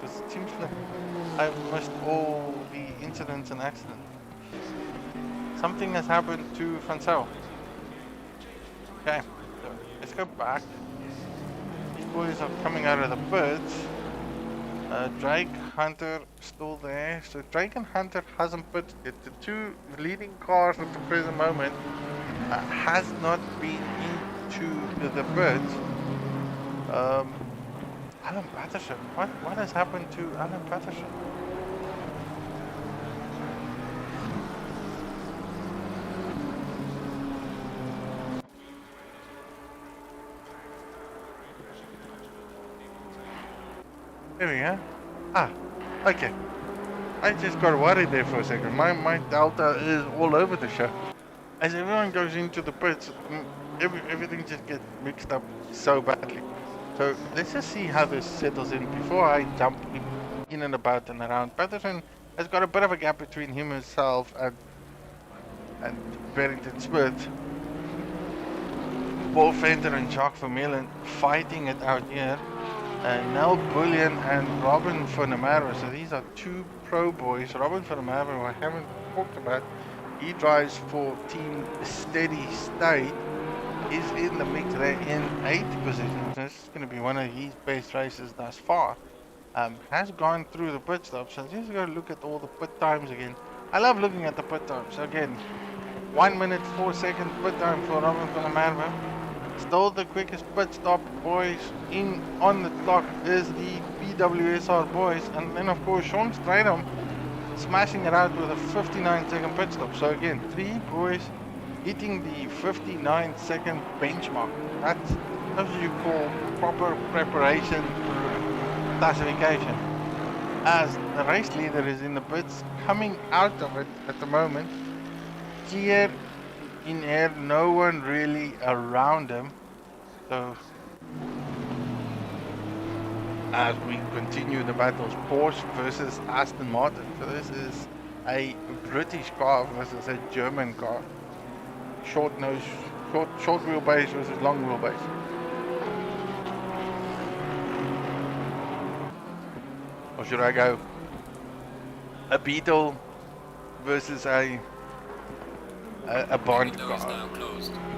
because it seems like I've missed all the incidents and accidents. Something has happened to Fansao. Okay, so let's go back. These boys are coming out of the pits. Drake, Hunter, still there. So Drake and Hunter hasn't put it. The two leading cars at the present moment has not been into the pits. Alan Patterson. What has happened to Alan Patterson? There we go. Ah, okay. I just got worried there for a second. My Delta is all over the show. As everyone goes into the pits, everything just gets mixed up so badly. So let's just see how this settles in before I jump in and about and around. Patterson has got a bit of a gap between himself and Barrington Smith. Paul Fenter and Jacques Vermeulen fighting it out here. Nel Bullion and Robin van der Merwe. So these are two pro boys. Robin van der Merwe, who I haven't talked about, he drives for Team Steady State. Is in the mix there in 8th position. This is going to be one of his best races thus far. Has gone through the pit stops. So just go look at all the pit times again. I love looking at the pit times. Again, 1 minute 4 seconds pit time for Robin van der Merwe. Still the quickest pit stop, boys. In on the clock is the PWSR boys, and then of course Sean Stradom smashing it out with a 59-second pit stop. So again, 3 boys hitting the 59-second benchmark. That's what you call proper preparation classification. As the race leader is in the pits, coming out of it at the moment. Clear in air, no one really around him. So as we continue the battles, Porsche versus Aston Martin. So this is a British car versus a German car. Short wheelbase versus long wheelbase. Or should I go a Beetle versus a Bond car?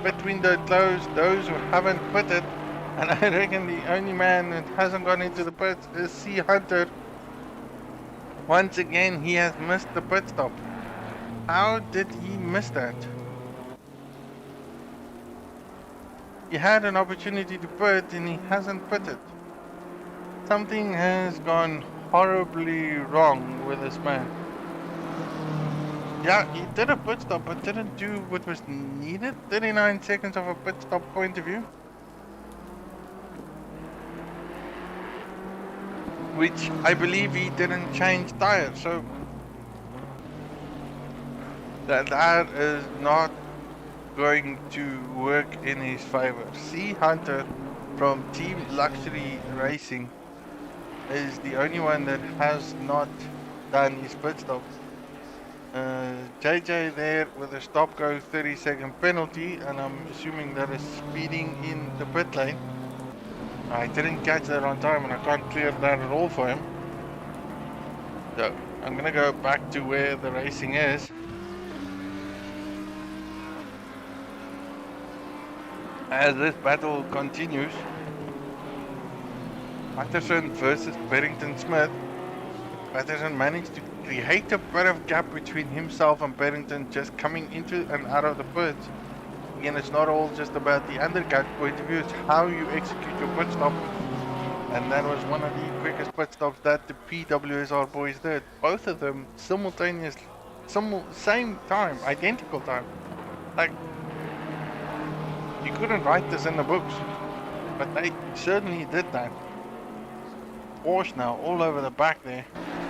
Between those who haven't pitted, and I reckon the only man that hasn't gone into the pits is C. Hunter. Once again, he has missed the pit stop. How did he miss that? He had an opportunity to pit and he hasn't pitted. Something has gone horribly wrong with this man. Yeah, he did a pit stop but didn't do what was needed. 39 seconds of a pit stop point of view. Which I believe he didn't change tires, so that is not going to work in his favor. C. Hunter from Team Luxury Racing is the only one that has not done his pit stop. JJ there with a stop-go 30-second penalty, and I'm assuming that is speeding in the pit lane. I didn't catch that on time and I can't clear that at all for him. So I'm gonna go back to where the racing is. As this battle continues, Patterson versus Barrington Smith. Patterson managed to create a bit of gap between himself and Barrington just coming into and out of the pits. Again, it's not all just about the undercut point of view, it's how you execute your pit stop. And that was one of the quickest pit stops that the PWSR boys did. Both of them simultaneously, same time, identical time. Like, you couldn't write this in the books, but they certainly did that. Porsche now all over the back there.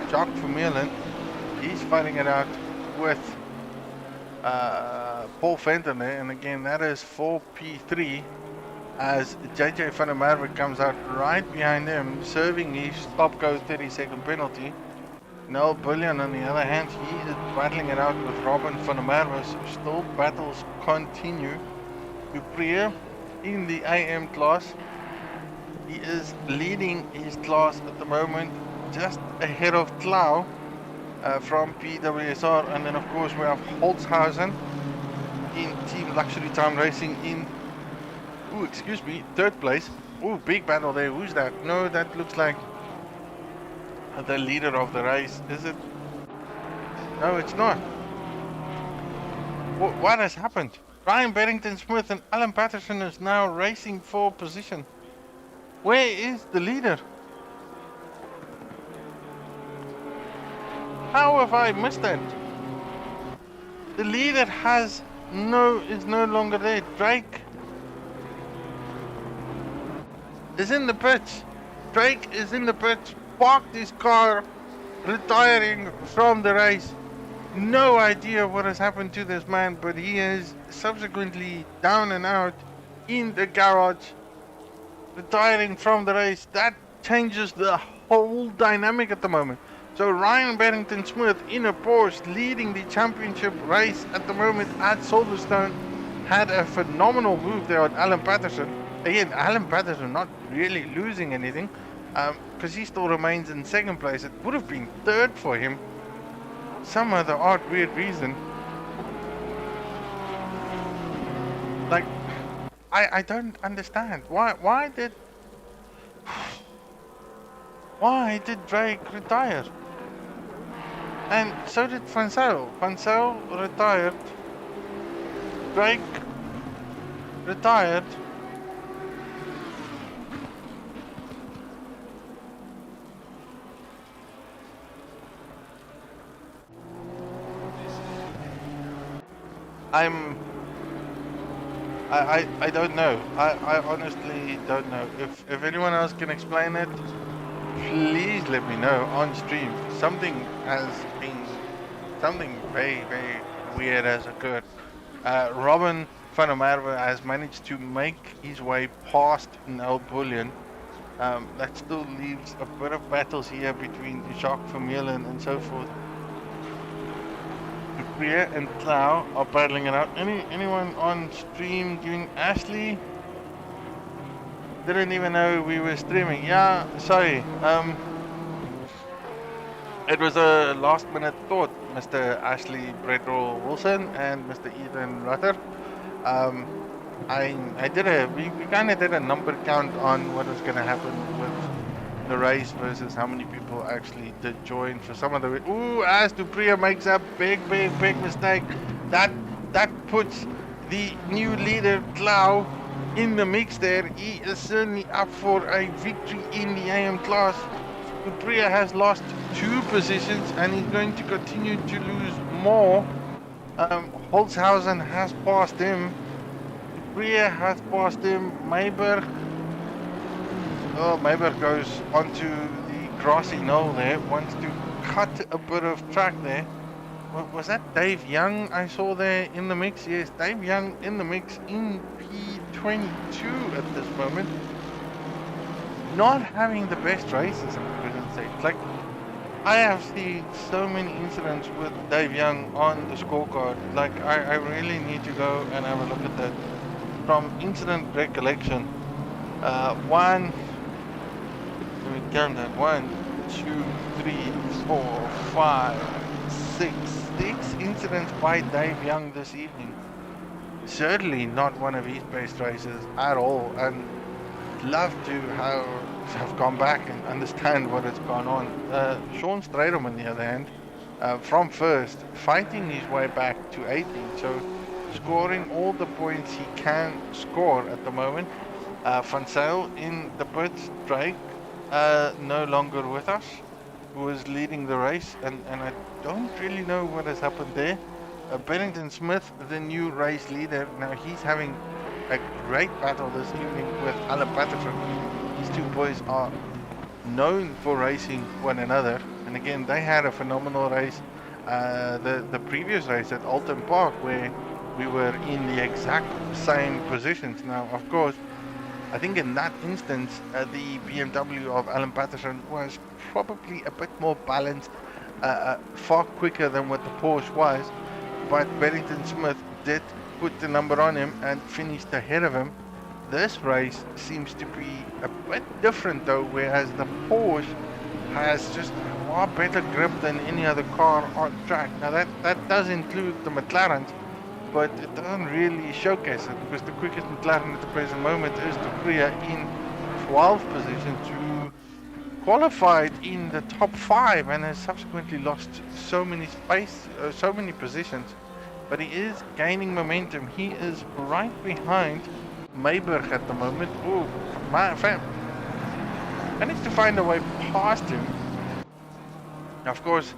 Jacques Vermeulen, he's fighting it out with Paul Fenton there, and again that is 4P3 as JJ van der Merwe comes out right behind him, serving his stop-go 30-second penalty. Noel Bullion, on the other hand, he is battling it out with Robin van der Merwe. Still battles continue. Dupree in the AM class. He is leading his class at the moment, just ahead of Clau from PWSR. And then, of course, we have Holzhausen in Team Luxury Time Racing in, third place. Ooh, big battle there. Who's that? No, that looks like the leader of the race. Is it? No, it's not. What has happened? Ryan Barrington-Smith and Alan Patterson is now racing for position. Where is the leader? How have I missed that? The leader is no longer there. Drake is in the pits. Drake is in the pits, parked his car, retiring from the race. No idea what has happened to this man, but he is subsequently down and out in the garage, retiring from the race. That changes the whole dynamic at the moment. So Ryan Barrington-Smith in a Porsche leading the championship race at the moment at Silverstone had a phenomenal move there on Alan Patterson. Again, Alan Patterson not really losing anything because he still remains in second place. It would have been third for him. Some other odd, weird reason. Like, I don't understand. Why did Drake retire? And so did Van Zyl. Van Zyl retired. Drake retired. I don't know. I honestly don't know. If anyone else can explain it, please let me know on stream. Something very, very weird has occurred. Robin van der Merwe has managed to make his way past Noel Bullion. That still leaves a bit of battles here between Jacques Vermeulen and so forth. Dupree and Clau are battling it out. Anyone on stream giving Ashley? Didn't even know we were streaming. Yeah, sorry. It was a last minute thought, Mr. Ashley Bredroll Wilson and Mr. Ethan Rutter. We kind of did a number count on what was going to happen with the race versus how many people actually did join for some of the. Ooh, as Dupree makes a big mistake. That puts the new leader Clau in the mix there. He is certainly up for a victory in the AM class. Dupree has lost 2 positions and he's going to continue to lose more. Holzhausen has passed him. Dupree has passed him. Mayberg goes onto the grassy knoll there, wants to cut a bit of track there. Was that Dave Young I saw there in the mix? Yes, Dave Young in the mix in P22 at this moment. Not having the best races, I'm going to say. Like, I have seen so many incidents with Dave Young on the scorecard. Like, I really need to go and have a look at that. From incident recollection, one, let me count that, 1, 2, 3, 4, 5, 6 incidents by Dave Young this evening. Certainly not one of his best races at all, and love to have gone back and understand what has gone on. Sean Stratum, on the other hand, from first, fighting his way back to 18th, so scoring all the points he can score at the moment. Van Zyl in the pits. Drake no longer with us, who was leading the race, and I don't really know what has happened there. Barrington-Smith, the new race leader, now he's having a great battle this evening with Alan Patterson. These 2 boys are known for racing one another, and again they had a phenomenal race the previous race at Alton Park, where we were in the exact same positions. Now, of course, I think in that instance the BMW of Alan Patterson was probably a bit more balanced, far quicker than what the Porsche was, but Bennington Smith did put the number on him and finished ahead of him. This race seems to be a bit different though, whereas the Porsche has just a far better grip than any other car on track. Now that does include the McLarens, but it doesn't really showcase it because the quickest McLaren at the present moment is Dupria in 12th position, to qualified in the top 5 and has subsequently lost so many positions, but he is gaining momentum. He is right behind Mayberg at the moment. Oh, my fam! I need to find a way past him. Of course,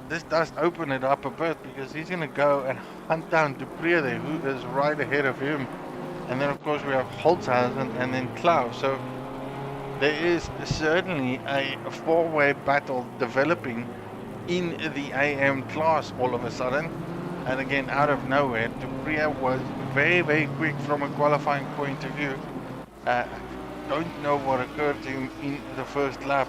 this does open it up a bit because he's going to go and hunt down Dupria there, who is right ahead of him. And then, of course, we have Holzhausen and then Klaus. So there is certainly a four-way battle developing in the AM class all of a sudden. And again, out of nowhere, Dupria was very, very quick from a qualifying point of view. Don't know what occurred to him in the first lap.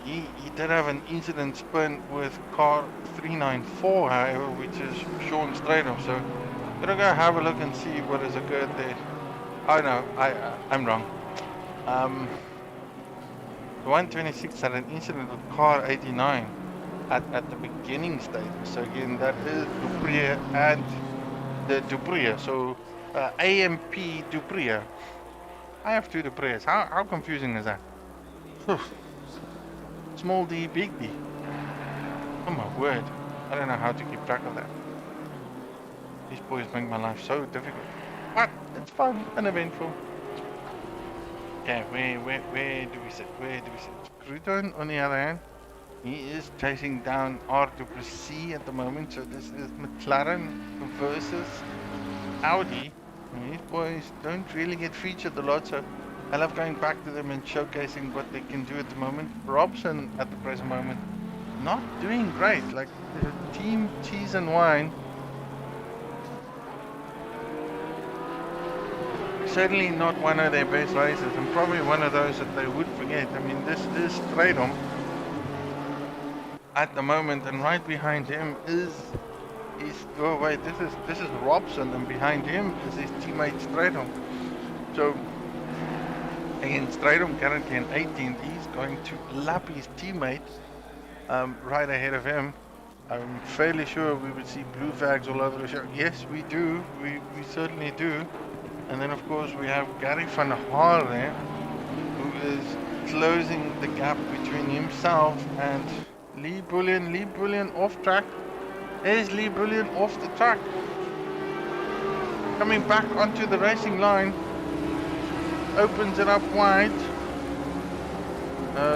He did have an incident spin with car 394, however, which is Sean Stradom. So I'm gonna go have a look and see what has occurred there. Oh no, I'm wrong. The 126 had an incident with car 89 at the beginning stage. So again, that is Dupria and the Dupria. So AMP Dupria. I have two Duprias. How confusing is that? Small D, big D. Oh my word. I don't know how to keep track of that. These boys make my life so difficult. But it's fun and eventful. Okay, where do we sit? Where do we sit? Cruton, on the other hand, he is chasing down R Duplessis at the moment. So this is McLaren versus Audi. And these boys don't really get featured a lot, so I love going back to them and showcasing what they can do at the moment. Robson at the present moment, not doing great. Like Team Cheese and Wine, certainly not one of their best races, and probably one of those that they would forget. I mean, this is Stradom at the moment, and right behind him is oh wait, this is Robson, and behind him is his teammate Stradom. So again, Stradom currently in 18th. He's going to lap his teammate right ahead of him. I'm fairly sure we would see blue flags all over the show. Yes, we do. We certainly do. And then of course we have Gary van Haar there, who is closing the gap between himself and Lee Bullion. Lee Bullion off track. There's Lee Bullion off the track. Coming back onto the racing line. Opens it up wide.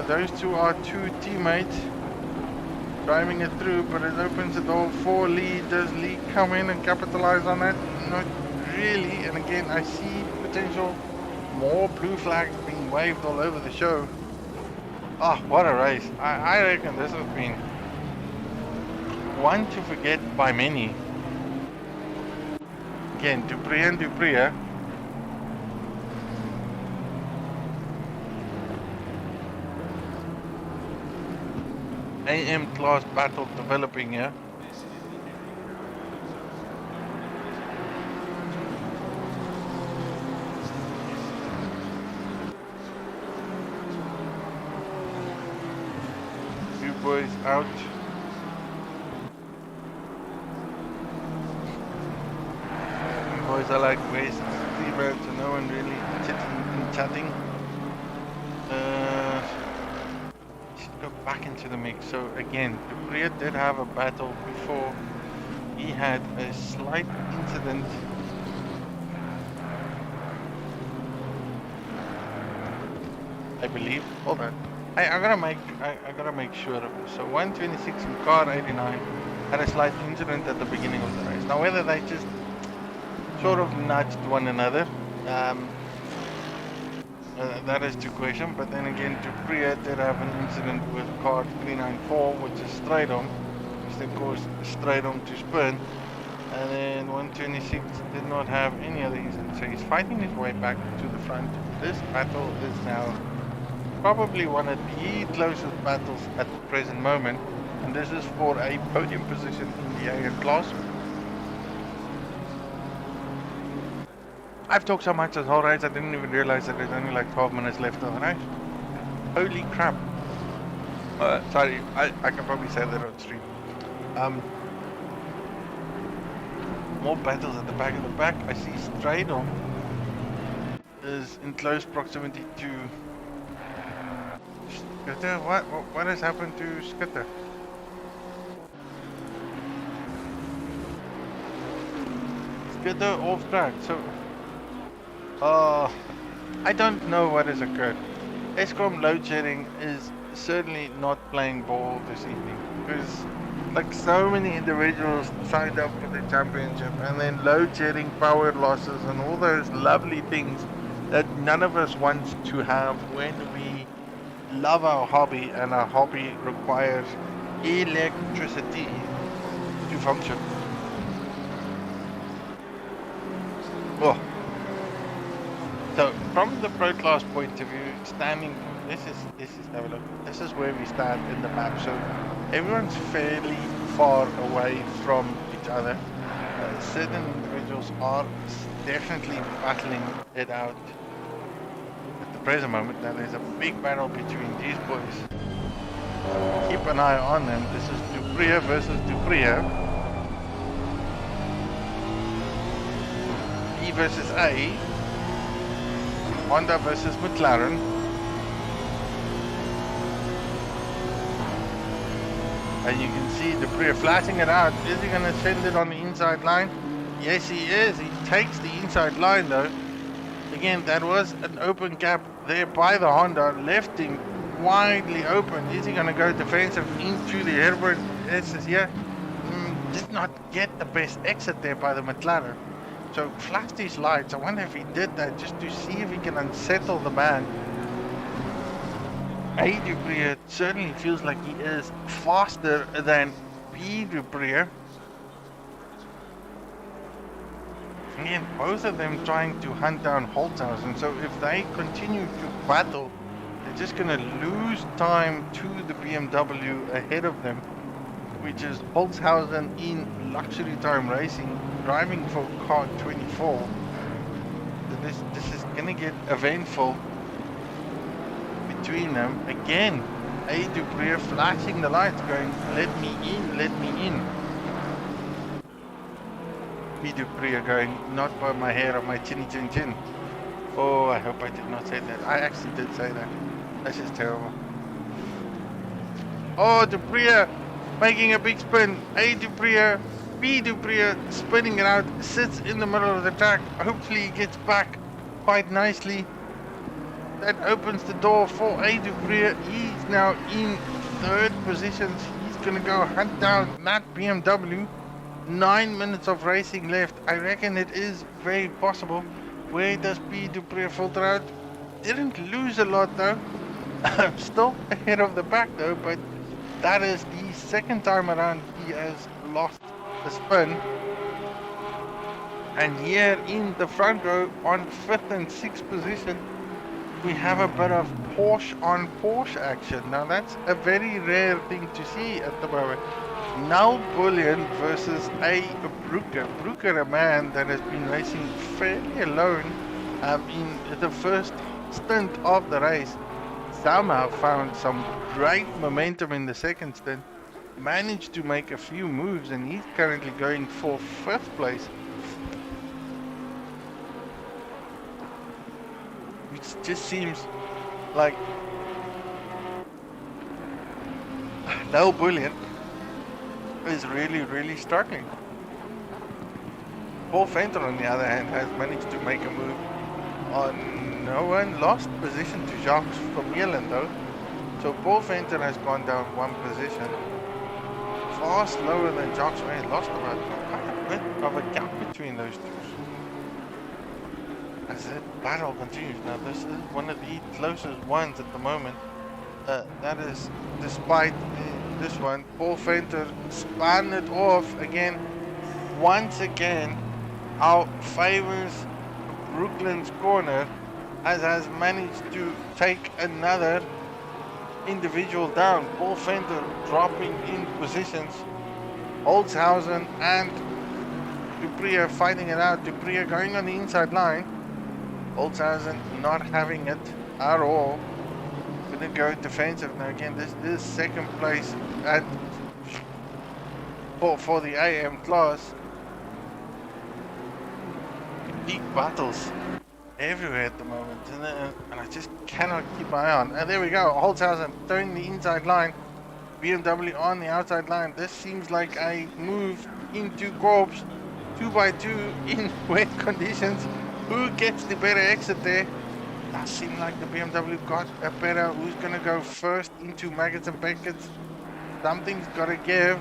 Those two are two teammates driving it through, but it opens it all for Lee. Does Lee come in and capitalize on that? Not really. And again, I see potential more blue flags being waved all over the show. Oh, what a race. I reckon this has been one to forget by many. Again, Dupria and Dupria. AM class battle developing here. Few boys out. Boys are like West, Freebird, so no one really chatting. Go back into the mix. So again, Dupria did have a battle before. He had a slight incident. I believe. Hold on. I gotta make sure of this. So 126 in car 89 had a slight incident at the beginning of the race. Now whether they just sort of nudged one another, that is to question. But then again, Dupria did have an incident with car 394, which is Stradom, which then caused Stradom to spin. And then 126 did not have any other incident, so he's fighting his way back to the front. This battle is now probably one of the closest battles at the present moment. and this is for a podium position in the AN class. I've talked so much this whole race, I didn't even realize that there's only like 12 minutes left of the race. Holy crap. Sorry, I can probably say that on stream. More battles at the back of the back. I see Stradle is in close proximity to Skitter. What has happened to Skitter? Skitter off track. So I don't know what has occurred. Escom load shedding is certainly not playing ball this evening, because like so many individuals signed up for the championship, and then load shedding, power losses, and all those lovely things that none of us want to have when we love our hobby, and our hobby requires electricity to function. Oh. So from the pro class point of view, standing, this is have a look. This is where we stand in the map. So everyone's fairly far away from each other. Certain individuals are definitely battling it out at the present moment. Now there's a big battle between these boys. Keep an eye on them. This is Dupree versus Dupree. B versus A. Honda versus McLaren. And you can see Dupree flashing it out. Is he going to send it on the inside line? Yes, he is. He takes the inside line though. Again, that was an open gap there by the Honda, left him widely open. Is he going to go defensive into the airborne? This is here. Did not get the best exit there by the McLaren. So flashed his lights. I wonder if he did that just to see if he can unsettle the man. A Dupree certainly feels like he is faster than B Dupree. Again, both of them trying to hunt down Holtzhausen. So if they continue to battle, they're just going to lose time to the BMW ahead of them, which is Holtzhausen in luxury time racing, driving for car 24. So this is going to get eventful between them. Again, A Dupree flashing the lights, going, let me in, let me in. B Dupree going, not by my hair or my chinny chin chin. Oh, I hope I did not say that. I actually did say that. That's just terrible. Oh, Dupree making a big spin. A Dupree, B Dupree spinning it out, sits in the middle of the track. Hopefully he gets back quite nicely. That opens the door for A Dupree. He's now in third position. He's going to go hunt down that BMW. 9 minutes of racing left. I reckon it is very possible. Where does B Dupree filter out? Didn't lose a lot though. Still ahead of the pack though, but that is the second time around he has lost the spin. And here in the front row on 5th and 6th position, we have a bit of Porsche on Porsche action. Now that's a very rare thing to see at the moment. Now Bullion versus A Brooker. Brooker, a man that has been racing fairly alone in the first stint of the race. Somehow found some great momentum in the second stint. Managed to make a few moves, and he's currently going for 5th place. Which just seems like no Bullion is really struggling. Paul Venter on the other hand has managed to make a move on no one, lost position to Jacques Vermeulen though. So Paul Venter has gone down 1 position. Far slower than Jacques, he lost about quite a bit of a gap between those two. As the battle continues, now this is one of the closest ones at the moment. That is despite this one. Paul Venter spun it off again. Once again, our favors Brooklyn's corner, as has managed to take another individual down. Paul Venter dropping in positions. Holzhausen and Dupree are fighting it out. Dupree are going on the inside line. Holzhausen not having it at all. Gonna go defensive now. Again, this is second place and for the AM class. Deep battles everywhere at the moment, and I just cannot keep my eye on. And there we go, Holzhausen throwing the inside line, BMW on the outside line. This seems like a move into Corps 2x2 in wet conditions. Who gets the better exit there? Does seem like the BMW got a better. Who's gonna go first into Maggots and Beckett's? Something's gotta give.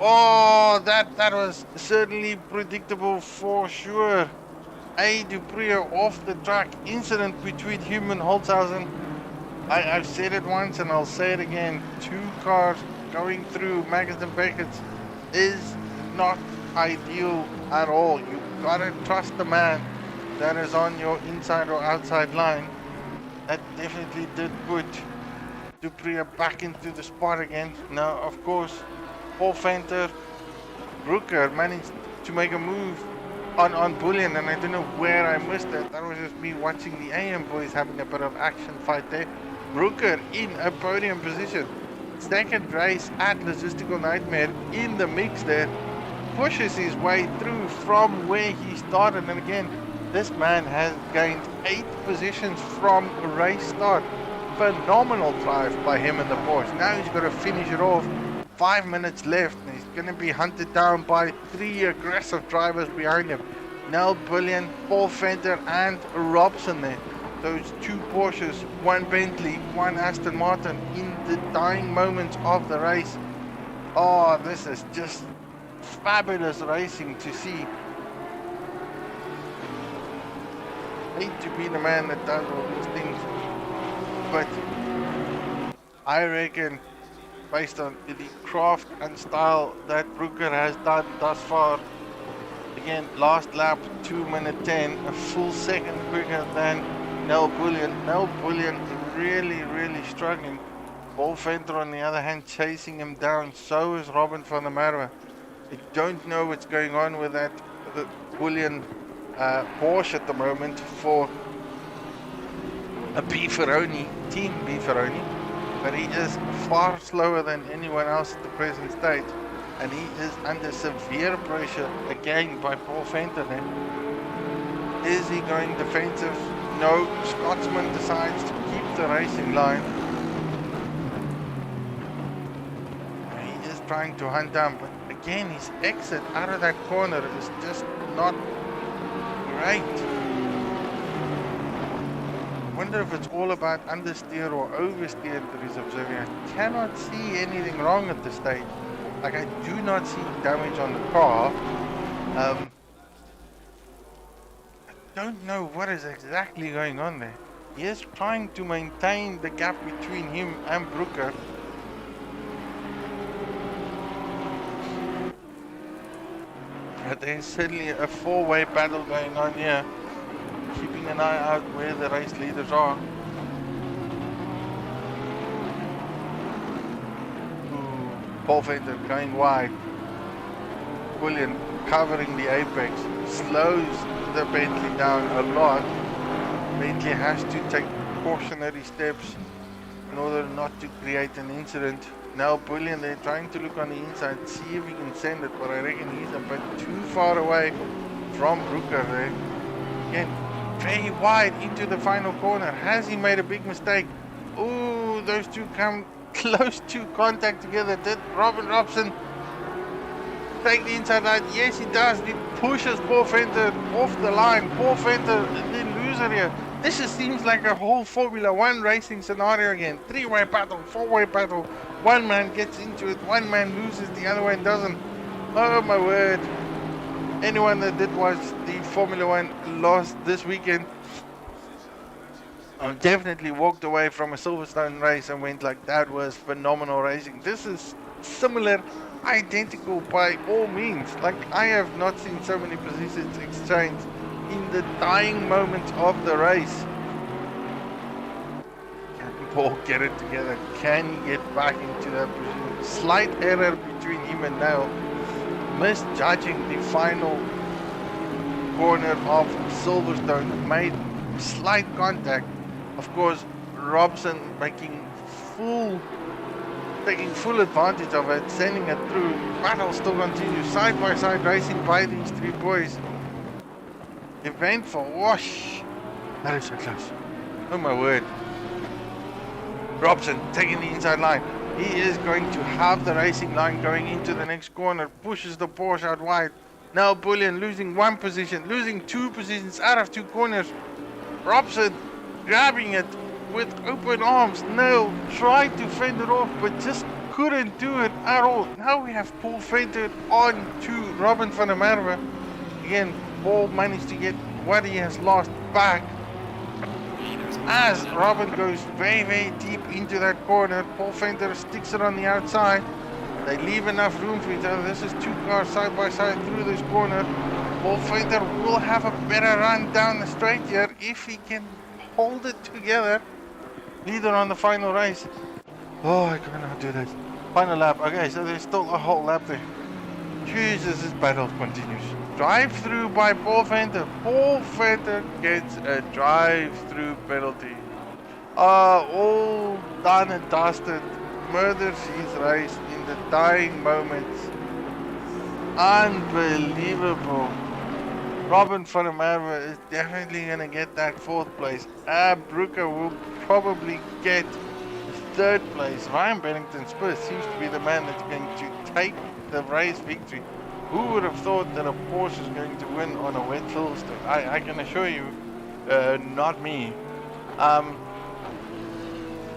Oh, that was certainly predictable for sure. A Dupree off the track, incident between him and Holzhausen. I've said it once and I'll say it again. Two cars going through Maggots and Beckett's is not ideal at all. You gotta trust the man that is on your inside or outside line. That definitely did put Dupree back into the spot again. Now, of course, Paul Venter, Brooker managed to make a move on Bullion, and I don't know where I missed it. That was just me watching the AM boys having a bit of action fight there. Brooker in a podium position. Second race at Logistical Nightmare in the mix there. Pushes his way through from where he started, and again, this man has gained 8 positions from race start. Phenomenal drive by him and the Porsche. Now he's got to finish it off. 5 minutes left, and he's going to be hunted down by 3 aggressive drivers behind him. Nel Bullion, Paul Venter, and Robson there. Those 2 Porsches, 1 Bentley, 1 Aston Martin in the dying moments of the race. Oh, this is just fabulous racing to see. Hate to be the man that does all these things, but I reckon based on the craft and style that Brooker has done thus far, again, last lap 2 minute 10, a full second quicker than Nel Bullion. Nel Bullion really struggling. Paul Venter on the other hand chasing him down. So is Robin van der Merwe. I don't know what's going on with that Bullion Porsche at the moment for a Beefaroni, Team Beefaroni, but he is far slower than anyone else at the present stage, and he is under severe pressure again by Paul Venter then. Is he going defensive? No, Scotsman decides to keep the racing line. He is trying to hunt down, but again his exit out of that corner is just not great. I wonder if it's all about understeer or oversteer that he's observing. I cannot see anything wrong at this stage. Like, I do not see damage on the car. I don't know what is exactly going on there. He is trying to maintain the gap between him and Brooker. But there's certainly a 4-way battle going on here. Keeping an eye out where the race leaders are. Paul Venter going wide. Bullion covering the apex. Slows the Bentley down a lot. Bentley has to take cautionary steps in order not to create an incident. Now Bullion, they're trying to look on the inside, see if he can send it, but I reckon he's a bit too far away from Brooker there. Again, very wide into the final corner. Has he made a big mistake? Oh, those two come close to contact together. Did Robin Robson take the inside line? Yes, he does. He pushes Paul Venter off the line. Paul Venter, the loser here. This just seems like a whole Formula 1 racing scenario again. 3-way battle, 4-way battle. One man gets into it, one man loses, the other one doesn't. Oh my word. Anyone that did watch the Formula 1 lost this weekend definitely walked away from a Silverstone race and went like, that was phenomenal racing. This is similar, identical by all means. Like, I have not seen so many positions exchanged in the dying moments of the race. Paul get it together? Can he get back into that position? Slight error between him and Neil, misjudging the final corner of Silverstone, made slight contact. Of course, Robson taking full advantage of it, sending it through. Battle still continues, side by side racing by these three boys. Eventful, whoosh. That is so close. Oh my word. Robson taking the inside line. He is going to have the racing line going into the next corner. Pushes the Porsche out wide. Now Bullion losing one position, losing 2 positions out of 2 corners. Robson grabbing it with open arms. Neil tried to fend it off, but just couldn't do it at all. Now we have Paul fended on to Robin van der Merwe. Again, Paul managed to get what he has lost back. As Robin goes very, very deep into that corner, Paul Venter sticks it on the outside. They leave enough room for each other. This is 2 cars side by side through this corner. Paul Venter will have a better run down the straight here if he can hold it together. Leader on the final race. Oh, I cannot do this. Final lap. Okay, so there's still a whole lap there. Jesus, this battle continues. Drive through by Paul Venter. Paul Venter gets a drive-through penalty. All done and dusted. Murders his race in the dying moments. Unbelievable. Robin van der Merwe is definitely going to get that 4th place. Brooker will probably get 3rd place. Ryan Bennington-Smith seems to be the man that's going to take the race victory. Who would have thought that a Porsche is going to win on a wet Silverstone? I can assure you, not me.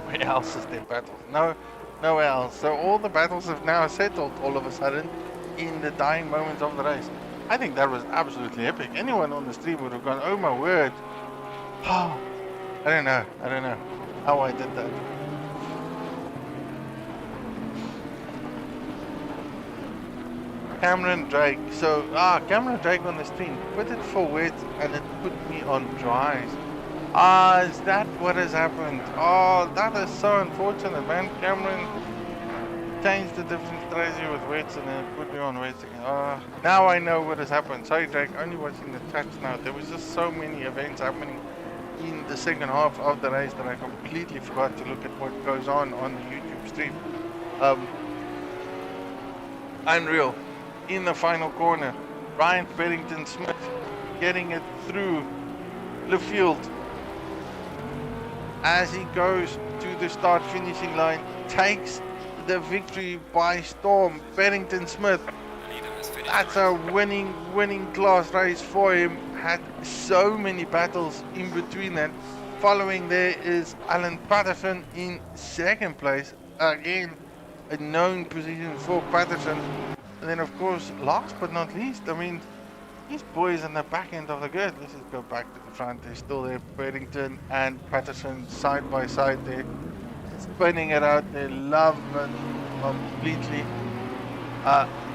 Where else is there battles? No, nowhere else. So all the battles have now settled all of a sudden in the dying moments of the race. I think that was absolutely epic. Anyone on the stream would have gone, oh my word. Oh, I don't know how I did that. Cameron Drake. So, Cameron Drake on the stream. Put it for wet and it put me on dries. Is that what has happened? Oh, that is so unfortunate, man. Cameron changed the different strategy with wets and then it put me on wets again. Now I know what has happened. Sorry, Drake, only watching the chats now. There was just so many events happening in the second half of the race that I completely forgot to look at what goes on the YouTube stream. Unreal. In the final corner, Ryan Bennington-Smith getting it through the field as he goes to the start finishing line, takes the victory by storm. Bennington-Smith, that's a winning class race for him. Had so many battles in between that. Following there is Alan Patterson in 2nd place, again a known position for Patterson. And then, of course, last but not least, I mean, these boys in the back end of the grid. Let's just go back to the front. They're still there. Paddington and Patterson side by side there. Spinning it out. They love it completely.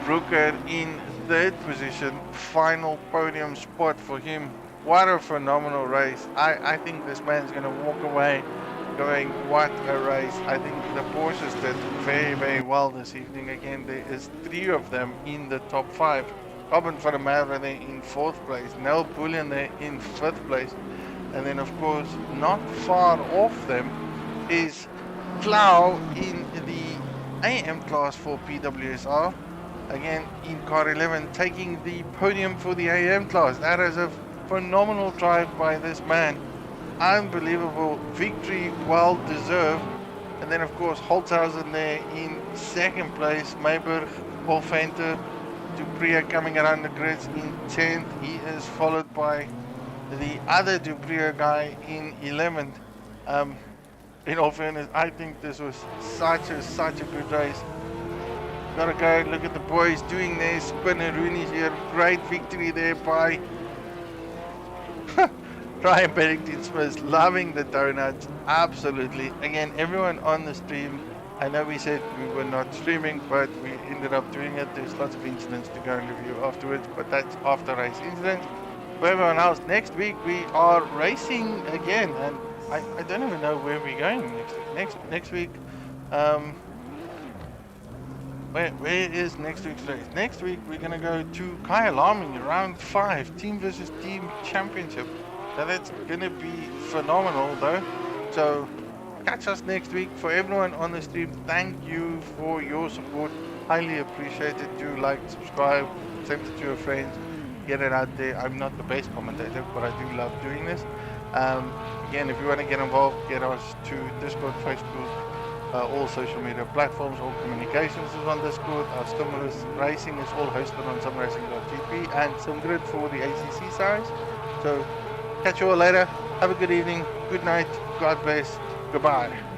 Brooker in 3rd position. Final podium spot for him. What a phenomenal race. I think this man's going to walk away going, what a race. I think the Porsches did very, very well this evening. Again, there is 3 of them in the top 5. Robin van der Merwe there in 4th place. Nel Bullion there in 5th place. And then, of course, not far off them is Clow in the AM class for PWSR. Again, in car 11, taking the podium for the AM class. That is a phenomenal drive by this man. Unbelievable victory, well deserved. And then, of course, Holtzhausen there in 2nd place. Mayberg, Paul Venter, Dupria coming around the grids in 10th. He is followed by the other Dupria guy in 11th. In all fairness, I think this was such a good race. Gotta go look at the boys doing their spinneroonies here. Great victory there by Ryan Bennington-Smith, loving the donuts, absolutely. Again, everyone on the stream, I know we said we were not streaming, but we ended up doing it. There's lots of incidents to go and review afterwards, but that's after race incidents. For everyone else, next week we are racing again, and I don't even know where we're going next week. Um, where is next week's race? Next week we're gonna go to Kyalami, round 5, team versus team championship. So that's gonna be phenomenal though. So catch us next week. For everyone on the stream, thank you for your support. Highly appreciated. Do like, subscribe, send it to your friends, get it out there. I'm not the best commentator, but I do love doing this. Again, if you want to get involved, get us to Discord, Facebook, all social media platforms, all communications is on Discord. Our Stimulus Racing is all hosted on simracing.gp and SimGrid for the ACC size. So catch you all later. Have a good evening. Good night. God bless. Goodbye.